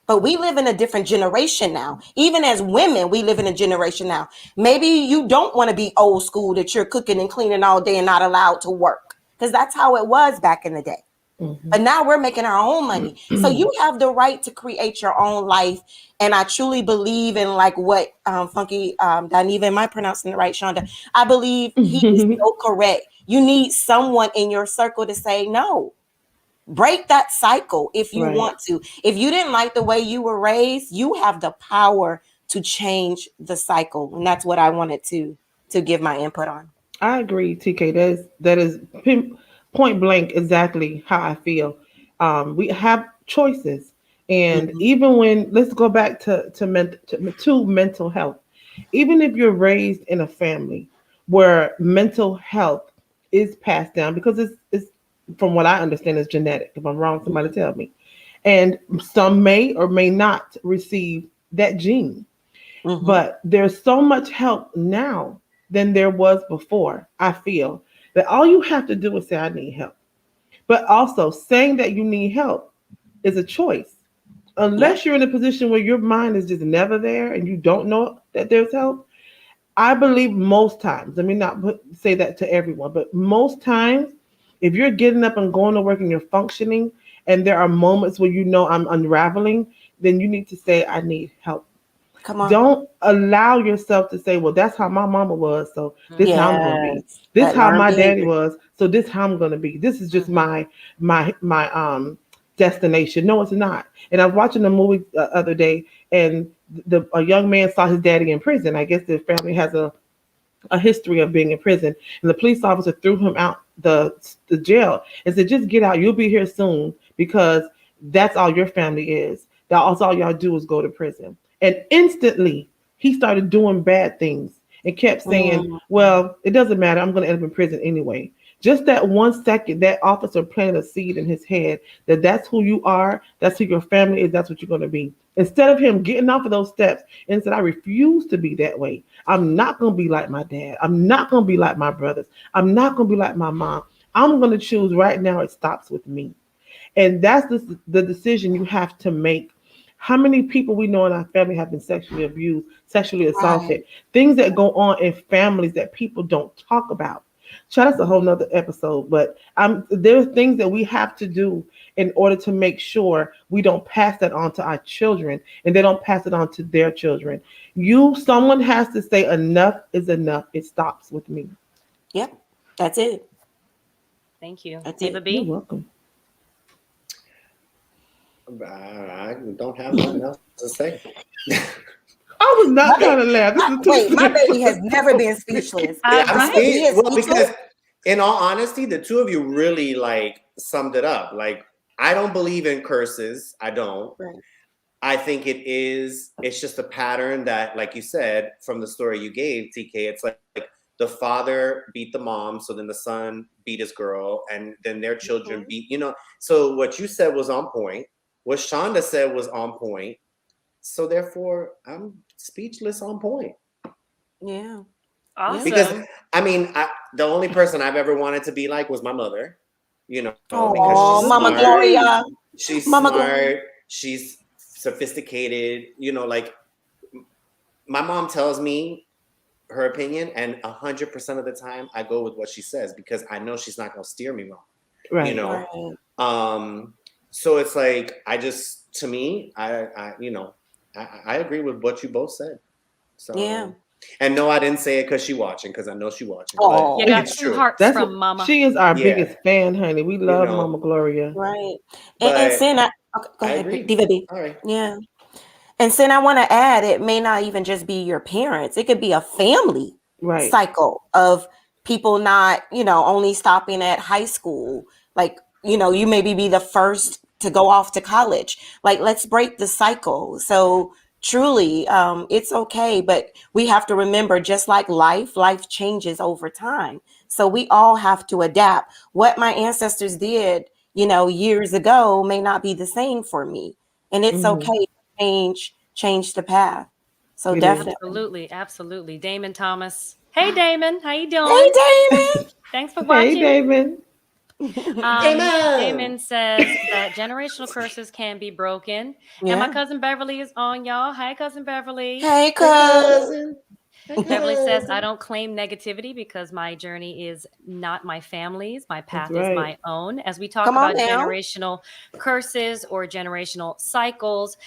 But we live in a different generation now. Even as women, we live in a generation now. Maybe you don't want to be old school, that you're cooking and cleaning all day and not allowed to work, because that's how it was back in the day. Mhm. But now we're making our own money. So you have the right to create your own life. And I truly believe in like what Funky Daniva, am I pronouncing it right, Shonda? I believe he is so correct. You need someone in your circle to say, no, break that cycle if you Right. want to. If you didn't like the way you were raised, you have the power to change the cycle. And that's what I wanted to give my input on. I agree, TK. That is point blank exactly how I feel. We have choices, and even when, let's go back to mental health. Even if you're raised in a family where mental health is passed down, because it's from what I understand is genetic. If I'm wrong, somebody tell me. And some may or may not receive that gene. But there's so much help now than there was before. I feel that all you have to do is say, I need help. But also, saying that you need help is a choice. Unless you're in a position where your mind is just never there and you don't know that there's help, I believe most times, let me not say that to everyone, but most times, if you're getting up and going to work and you're functioning, and there are moments where you know I'm unraveling, then you need to say, I need help. Come on. Don't allow yourself to say, well, that's how my mama was, so this how I'm gonna be. Yes, This that how learned my daddy behavior. was, so this how I'm gonna be. This is just my destination. No, it's not. And I was watching a movie the other day, and a young man saw his daddy in prison. I guess the family has a history of being in prison, and the police officer threw him out the jail and said, just get out, you'll be here soon, because that's all your family is. That's all y'all do is go to prison. And instantly he started doing bad things and kept saying, well, it doesn't matter, I'm going to end up in prison anyway. Just that 1 second, that officer planted a seed in his head that that's who you are, that's who your family is, that's what you're going to be. Instead of him getting off of those steps and said, I refuse to be that way. I'm not going to be like my dad. I'm not going to be like my brothers. I'm not going to be like my mom. I'm going to choose right now. It stops with me. And that's the decision you have to make. How many people we know in our family have been sexually abused, sexually assaulted, things that go on in families that people don't talk about. Child, that's a whole nother episode, but there's things that we have to do in order to make sure we don't pass that on to our children and they don't pass it on to their children. Someone has to say enough is enough. It stops with me. Yep. That's it. Thank you. That's Diva it. You're B? welcome. I don't have nothing else to say. I was not trying to laugh. This is too Wait, my baby has serious. never been speechless. Yeah, Right? He is well, speechless. because in all honesty, the two of you really like summed it up. Like, I don't believe in curses. I don't. Right. I think it's just a pattern that, like you said, from the story you gave, TK, it's like the father beat the mom, so then the son beat his girl, and then their children beat, so what you said was on point. What Shonda said was on point. So therefore, I'm speechless on point. Yeah. Awesome. Because the only person I've ever wanted to be like was my mother, because Oh, she's Mama smart. Gloria. She's Mama smart. Gloria. She's sophisticated. Like my mom tells me her opinion, and 100% of the time I go with what she says because I know she's not going to steer me wrong. Right. Right. So it's like to me, I agree with what you both said. So Yeah. And no, I didn't say it because she's watching, because I know she's watching. Oh, You got it's two true. hearts That's from what Mama. she is our Yeah. biggest fan, honey. We love Mama Gloria. Right. But And Sin, go I ahead, agree. Diva B. All right. Yeah. And Sin, I want to add, it may not even just be your parents. It could be a family Right. cycle of people not, only stopping at high school. Like, you maybe be the first to go off to college. Like, let's break the cycle. So truly, it's okay. But we have to remember, just like life changes over time. So we all have to adapt. What my ancestors did, years ago may not be the same for me. And it's okay to change the path. So definitely. Absolutely. Damon Thomas. Hey, Damon. How you doing? Hey, Damon. Thanks for Hey, watching. Damon. Damon says that generational curses can be broken. And my cousin Beverly is on, y'all. Hi, cousin Beverly. Hey, cousin. Beverly says, I don't claim negativity because my journey is not my family's. My path is my own. As we talk about generational curses or generational cycles,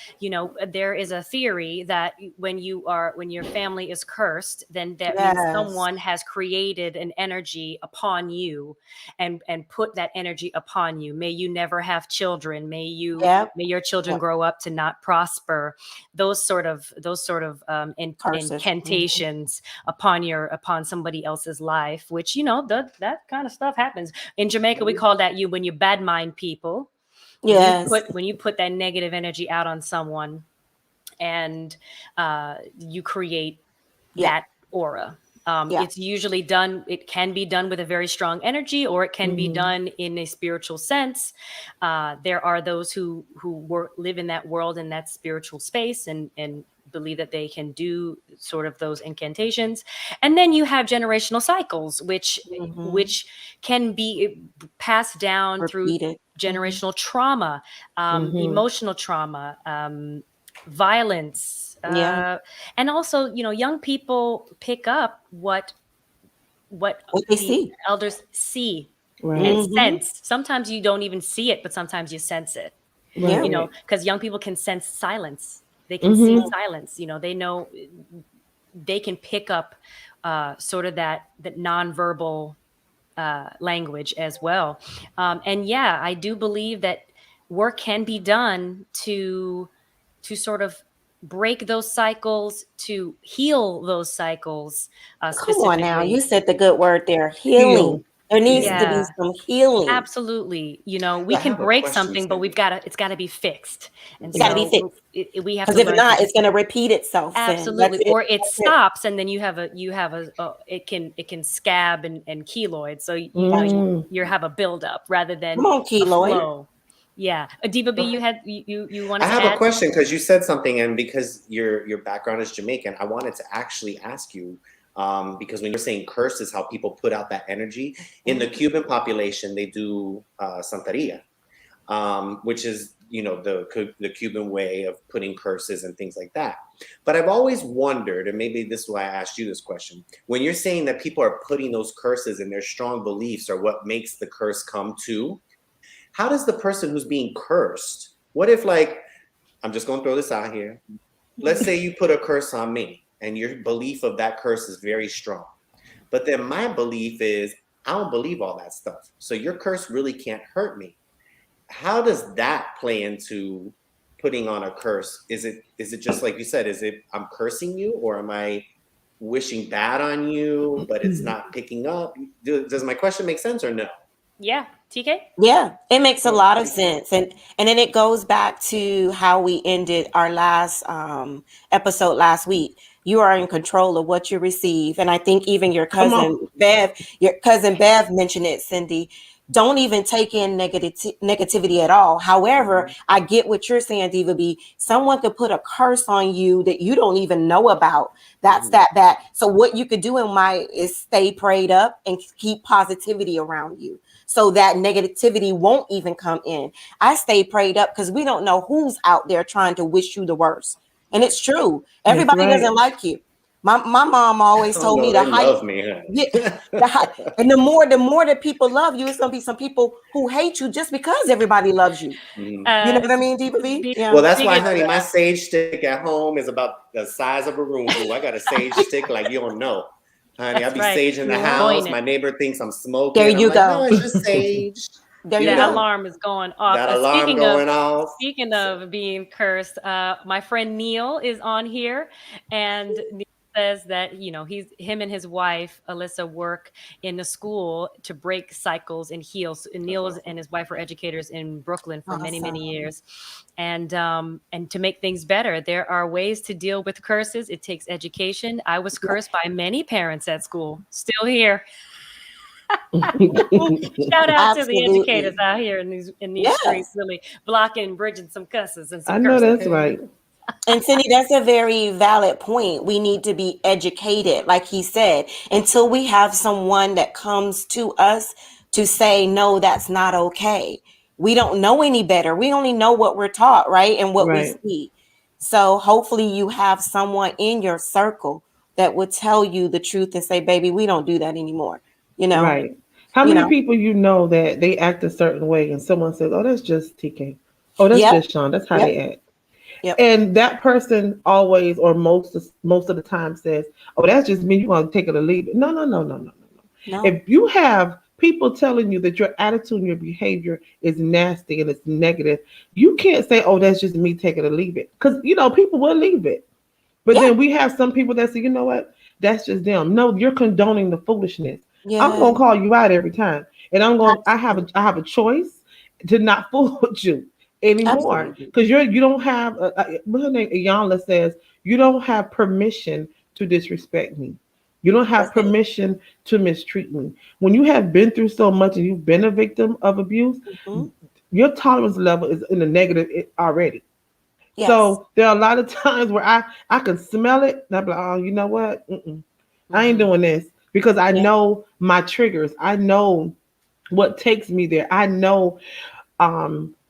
there is a theory that when your family is cursed, then that means someone has created an energy upon you and put that energy upon you. May you never have children. May your children grow up to not prosper. Those sort of incantations upon somebody else's life, which that kind of stuff happens in Jamaica. We call that when you bad mind people. When you put that negative energy out on someone, and you create that aura. It's usually done. It can be done with a very strong energy, or it can be done in a spiritual sense. There are those who live in that world, in that spiritual space, and believe that they can do sort of those incantations. And then you have generational cycles, which can be passed down through generational trauma, emotional trauma, violence, and also young people pick up what they see. Elders see and sense. Sometimes you don't even see it, but sometimes you sense it. Because young people can sense silence. They can see silence. They know, they can pick up sort of that nonverbal language as well. And I do believe that work can be done to sort of break those cycles, to heal those cycles. Come on now, you said the good word there, healing. There needs to be some healing. Absolutely. We can break something, but it's got to be fixed. And it's got to be fixed. We have to, because if not, it's going to repeat itself. Absolutely. Or it stops, and then you have it can scab and keloid. So you have a buildup rather than a flow. Yeah. Diva B, you wanted to add? I have a question, because you said something, and because your background is Jamaican, I wanted to actually ask you, because when you're saying curses, how people put out that energy. In the Cuban population, they do Santeria, which is, the Cuban way of putting curses and things like that. But I've always wondered, and maybe this is why I asked you this question, when you're saying that people are putting those curses and their strong beliefs are what makes the curse come to, how does the person who's being cursed, what if, like, I'm just going to throw this out here. Let's say you put a curse on me, and your belief of that curse is very strong. But then my belief is, I don't believe all that stuff. So your curse really can't hurt me. How does that play into putting on a curse? Is it just like you said, is it I'm cursing you, or am I wishing bad on you, but it's not picking up? Does my question make sense or no? Yeah. TK? Yeah, it makes a lot of sense. And then it goes back to how we ended our last episode last week. You are in control of what you receive. And I think even your cousin Bev mentioned it, Cindy. Don't even take in negativity at all. However, I get what you're saying, Diva B. Someone could put a curse on you that you don't even know about. That's that bad. So what you could do is stay prayed up and keep positivity around you, so that negativity won't even come in. I stay prayed up because we don't know who's out there trying to wish you the worst. And it's true. Everybody doesn't like you. My mom always told me they love me. And the more that people love you, it's gonna be some people who hate you just because everybody loves you. You know what I mean, Diva B? Yeah. Well, that's why, honey, my sage stick at home is about the size of a room. Boo. I got a sage stick like you don't know. Honey, I'll be sage in the house. My neighbor thinks I'm smoking. There you go. No, it's just sage. That alarm is going off. That alarm going off. Speaking of being cursed, my friend Neil is on here, and Neil says that him and his wife Alyssa work in the school to break cycles and heal. And Neil and his wife were educators in Brooklyn for many years, and to make things better, there are ways to deal with curses. It takes education. I was cursed by many parents at school. Still here. Shout out to the educators out here in these streets, really blocking and bridging some cusses and some I know that's right. And Cindy, that's a very valid point. We need to be educated, like he said, until we have someone that comes to us to say, no, that's not okay. We don't know any better. We only know what we're taught, right? And what we see. So hopefully you have someone in your circle that would tell you the truth and say, baby, we don't do that anymore. Right. How many people that they act a certain way and someone says, oh, that's just TK. Oh, that's just Sean. That's how they act. And that person always, or most of the time, says, oh, that's just me. You want to take it or leave it. No. If you have people telling you that your attitude and your behavior is nasty and it's negative, you can't say, oh, that's just me, take it or leave it. Because, people will leave it. But then we have some people that say, you know what? That's just them. No, you're condoning the foolishness. Yeah. I'm gonna call you out every time, and I have a choice to not fool with you anymore, because you don't have what's her name? Iyanla says you don't have permission to disrespect me. You don't have permission to mistreat me. When you have been through so much and you've been a victim of abuse, your tolerance level is in the negative already. Yes. So there are a lot of times where I can smell it, and I'm like, oh, you know what? I ain't doing this. Because I know my triggers. I know what takes me there. I know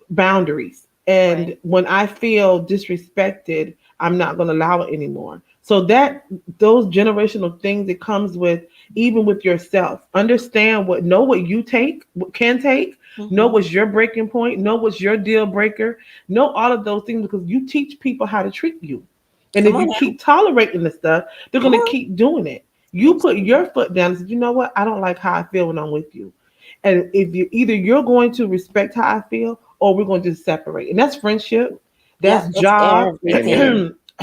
boundaries. And when I feel disrespected, I'm not going to allow it anymore. So those generational things, it comes with, even with yourself. Understand know what you can take, know what's your breaking point, know what's your deal breaker, know all of those things, because you teach people how to treat you. And if you keep tolerating the stuff, they're going to keep doing it. You put your foot down and say, you know what? I don't like how I feel when I'm with you. And if you're going to respect how I feel, or we're going to just separate. And that's friendship. That's job,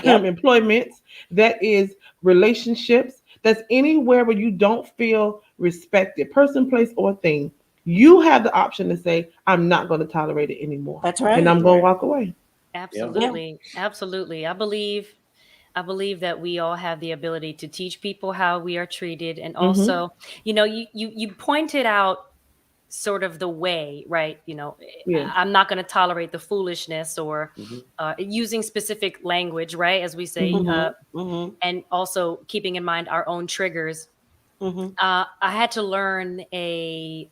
employment. That is relationships. That's anywhere where you don't feel respected, person, place, or thing. You have the option to say, I'm not going to tolerate it anymore. That's right. And I'm going to walk away. Absolutely. Yeah. Absolutely. I believe that we all have the ability to teach people how we are treated. And also, you pointed out sort of the way, right? I'm not going to tolerate the foolishness or using specific language, right? As we say, and also keeping in mind our own triggers. I had to learn a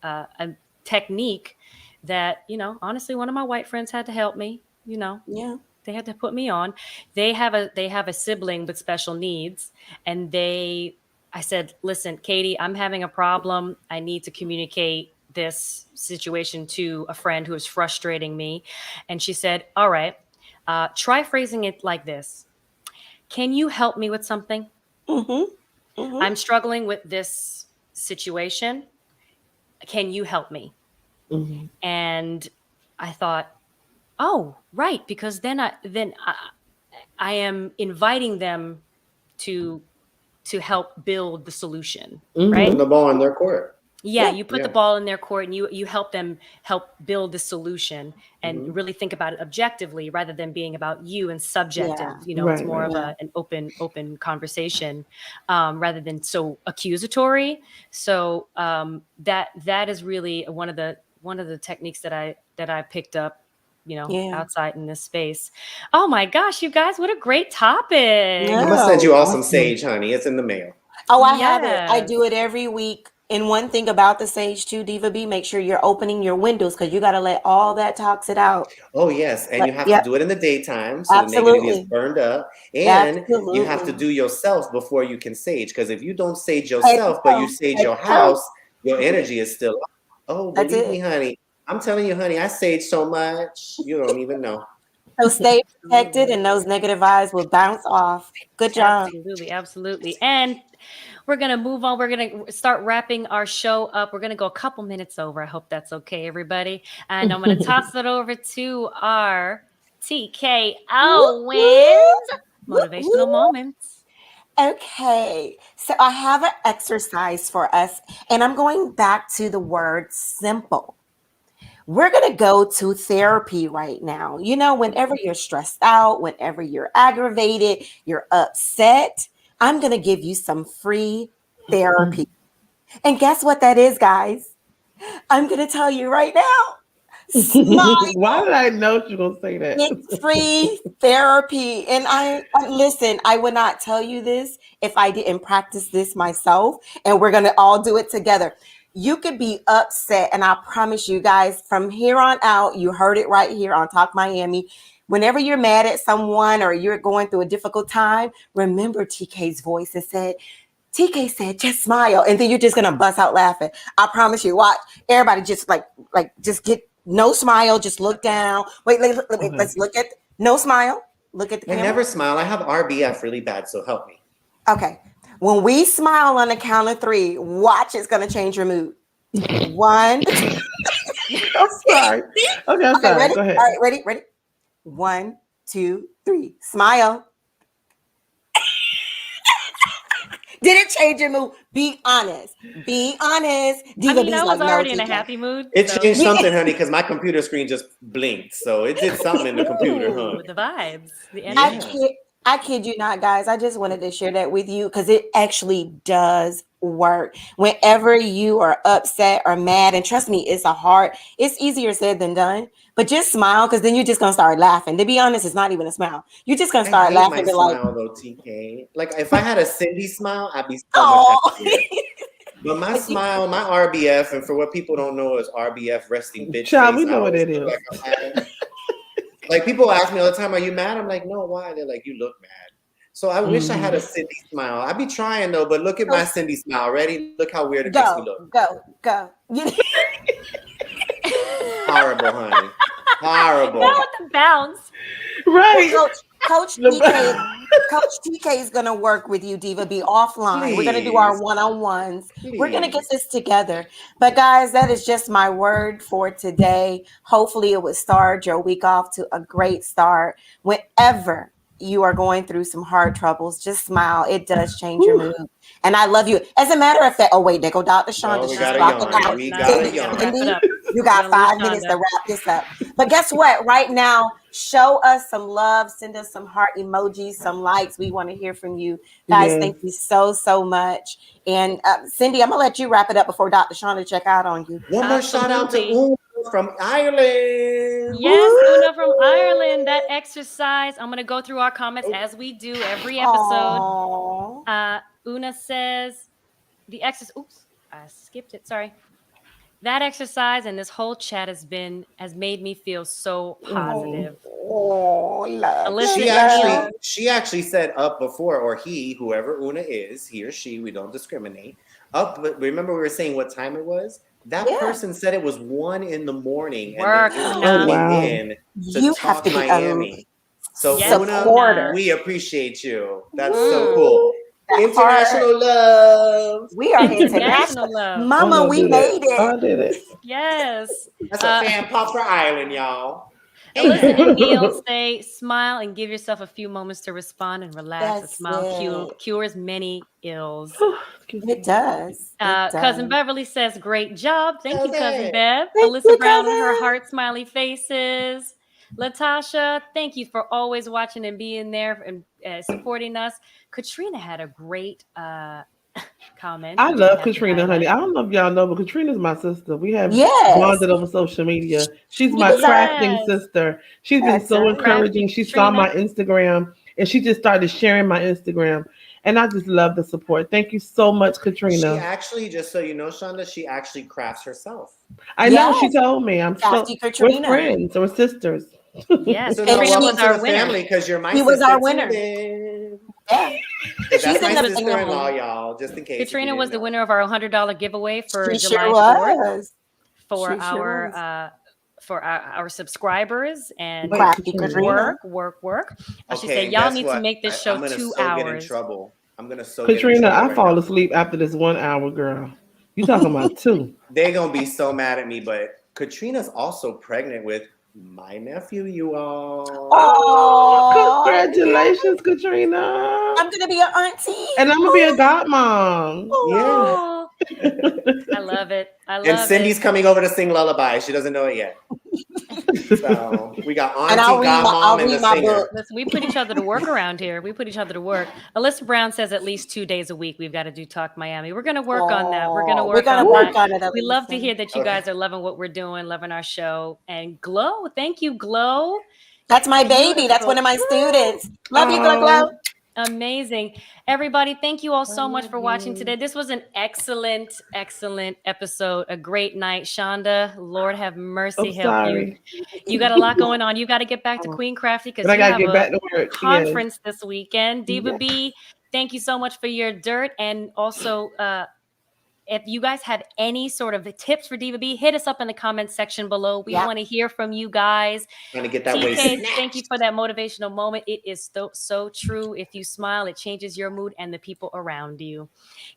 technique that, honestly, one of my white friends had to help me, They had to put me on. They have a sibling with special needs, and I said, listen, Katie, I'm having a problem. I need to communicate this situation to a friend who is frustrating me. And she said, all right, try phrasing it like this. Can you help me with something? I'm struggling with this situation. can you help me? Mm-hmm. And I thought, oh, right, because then I am inviting them to help build the solution, right? Putting the ball in their court. Yeah, you put the ball in their court and you help them help build the solution and really think about it objectively rather than being about you and subjective. It's more of an open conversation rather than so accusatory. So that is really one of the techniques that I picked up, outside in this space. Oh my gosh, you guys, what a great topic. I'm gonna send you all some sage, honey. It's in the mail. Oh, I have it. I do it every week. And one thing about the sage too, Diva B, make sure you're opening your windows because you got to let all that toxin out. Oh, yes. And you have to do it in the daytime so the negativity is burned up. And you have to do yourself before you can sage. Because if you don't sage yourself, but you sage your house, your energy is still up. Oh, believe me, honey. I'm telling you, honey, I sage so much. You don't even know. So stay protected and those negative vibes will bounce off. Good job. Absolutely. And we're going to move on. We're going to start wrapping our show up. We're going to go a couple minutes over. I hope that's okay, everybody. And I'm going to toss it over to our TK Owens motivational moments. Okay. So I have an exercise for us, and I'm going back to the word simple. We're going to go to therapy right now. Whenever you're stressed out, whenever you're aggravated, you're upset, I'm going to give you some free therapy. And guess what that is, guys? I'm going to tell you right now. Smile. Why did I know you were going to say that? It's free therapy. And I listen, I would not tell you this if I didn't practice this myself. And we're going to all do it together. You could be upset. And I promise you guys, from here on out, you heard it right here on Talk Miami. Whenever you're mad at someone or you're going through a difficult time, remember TK's voice and TK said, just smile. And then you're just going to bust out laughing. I promise you. Watch. Everybody just just get no smile. Just look down. Wait, let's look at no smile. Look at the camera. I never smile. I have RBF really bad, so help me. Okay. When we smile on the count of 3, watch, it's going to change your mood. 1. I'm sorry. Okay, I'm sorry. Ready? Go ahead. All right, ready? 1, 2, 3. Smile. Did it change your mood? Be honest. Be honest. I was already in a happy mood. It changed something, honey, because my computer screen just blinked. So it did something in the computer, huh? The vibes. The energy. I kid you not, guys. I just wanted to share that with you because it actually does work. Whenever you are upset or mad, and trust me, it's easier said than done. But just smile, because then you're just gonna start laughing. To be honest, it's not even a smile. You're just gonna start laughing. My smile, though, TK. Like if I had a Cindy smile, I'd be so much happier. But my smile, my RBF, and for what people don't know is RBF, resting bitch. Child, we know what it is. Like people ask me all the time, "Are you mad?" I'm like, "No, why?" They're like, "You look mad." So I wish I had a Cindy smile. I'd be trying though, but look at my Cindy smile. Ready? Look how weird it makes me look. Go. Horrible, honey. Horrible. Not with the bounce. Right. Coach TK is going to work with you, Diva B, offline. Please. We're going to do our one-on-ones. Please. We're going to get this together. But guys, that is just my word for today. Hopefully it would start your week off to a great start. Whenever you are going through some hard troubles, just smile. It does change your mood. And I love you. As a matter of fact, oh wait, there go Dr. Shonda. We got a yawn. You got 5 minutes to wrap this up. But guess what? Right now, show us some love. Send us some heart emojis, some likes. We want to hear from you. Guys, thank you so much. And Cindy, I'm going to let you wrap it up before Dr. Shonda check out on you. One more shout out to Una from Ireland. Yes, Una from Ireland. That exercise. I'm going to go through our comments as we do every episode. Una says, the exercise. Oops, I skipped it. Sorry. That exercise and this whole chat has made me feel so positive. She actually said up before, or he, whoever Una is, he or she, we don't discriminate. Up, but remember we were saying what time it was? That person said it was 1 a.m. and they came in to Talk Miami. So Una, we appreciate you. That's so cool. International love. We are International international. love. Mama, we made it. I did it. Yes. That's a fan pop for Island, y'all. Alyssa and Neil say, smile and give yourself a few moments to respond and relax. That's a smile it. cures many ills. It does. Cousin Beverly says, great job. Thank you, Cousin Bev. Thank Alyssa you, Brown with her cousin. heart smiley faces. Latasha, thank you for always watching and being there and supporting us. Katrina had a great comment. I which love have to Katrina, honey. highlight. I don't know if y'all know, but Katrina's my sister. We have Yes. bonded over social media. She's my Yes. crafting sister. She's been That's so right. encouraging. She saw my Instagram and she just started sharing my Instagram. And I just love the support. Thank you so much, Katrina. She actually, just so you know, Shonda, she actually crafts herself. I know, she told me. Crafty We're Katrina. friends. We're sisters. Yes, So no, Katrina welcome was to our the winner. family because you're my She sister was our too, winner. babe. Yeah. That's She's my in the sister-in-law, y'all. Just in case. Katrina was the winner of our $100 giveaway for She July sure 4th was. for She sure was. for our subscribers and Crafty Katrina. work. She Okay, said, and y'all guess need what? to make this show I'm gonna 2 so get in hours. trouble. I'm gonna so get in Katrina, trouble I right fall now. asleep after this 1 hour, girl. You talking about 2. They're gonna be so mad at me, but Katrina's also pregnant with my nephew, you all. Oh, Congratulations, Katrina. I'm gonna be an auntie. And I'm gonna be a godmom. Yeah. Oh, I love it. I love And Cindy's coming over to sing lullaby. She doesn't know it yet. So we got auntie, And I'll godmom, and read the my singer. book. Listen, we put each other to work around here. We put each other to work. Alyssa Brown says at least 2 days a week we've got to do Talk Miami. We're going to work on that. We're going to work on that. We love to hear that you guys are loving what we're doing, loving our show. And Glow, thank you, Glow. That's my baby. That's one of my students. Love you, Glow. Amazing. Everybody, thank you all so much for watching today. This was an excellent episode. A great night. Shonda, Lord have mercy, I'm help sorry. you. You got a lot going on. You got to get back to Queen Crafty because But I you gotta have get back to a work. conference this weekend. Diva B, thank you so much for your dirt. And also, if you guys have any sort of tips for Diva B, hit us up in the comments section below. We want to hear from you guys. Trying to get that way TK, snatched. thank you for that motivational moment. It is so true. If you smile, it changes your mood and the people around you.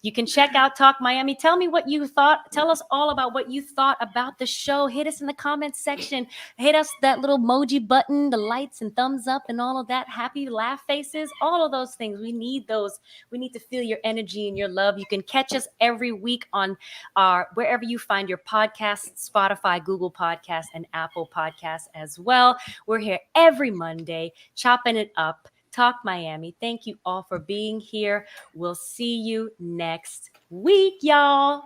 You can check out Talk Miami. Tell me what you thought. Tell us all about what you thought about the show. Hit us in the comments section. Hit us that little emoji button, the lights and thumbs up and all of that. Happy laugh faces. All of those things. We need those. We need to feel your energy and your love. You can catch us every week on our wherever you find your podcasts, Spotify, Google Podcasts, and Apple Podcasts as well. We're here every Monday, chopping it up. Talk Miami. Thank you all for being here. We'll see you next week, y'all.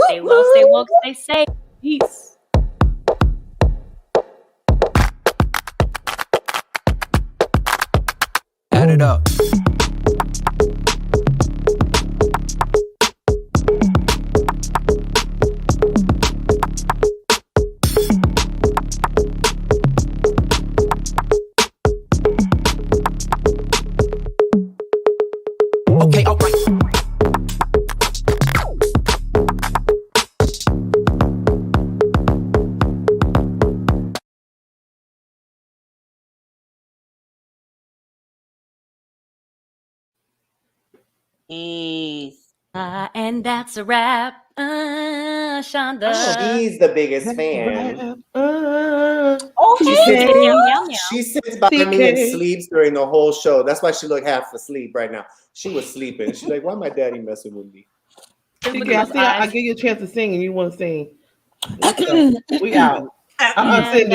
Stay well, stay woke, stay safe. Peace. Add it up. Okay, all right. And that's a wrap. Shonda. She's the biggest fan. She sits by me and sleeps during the whole show. That's why she looked half asleep right now. She was sleeping. She's like, why my daddy messing with me? I give you a chance to sing and you want to sing. We out. Cindy.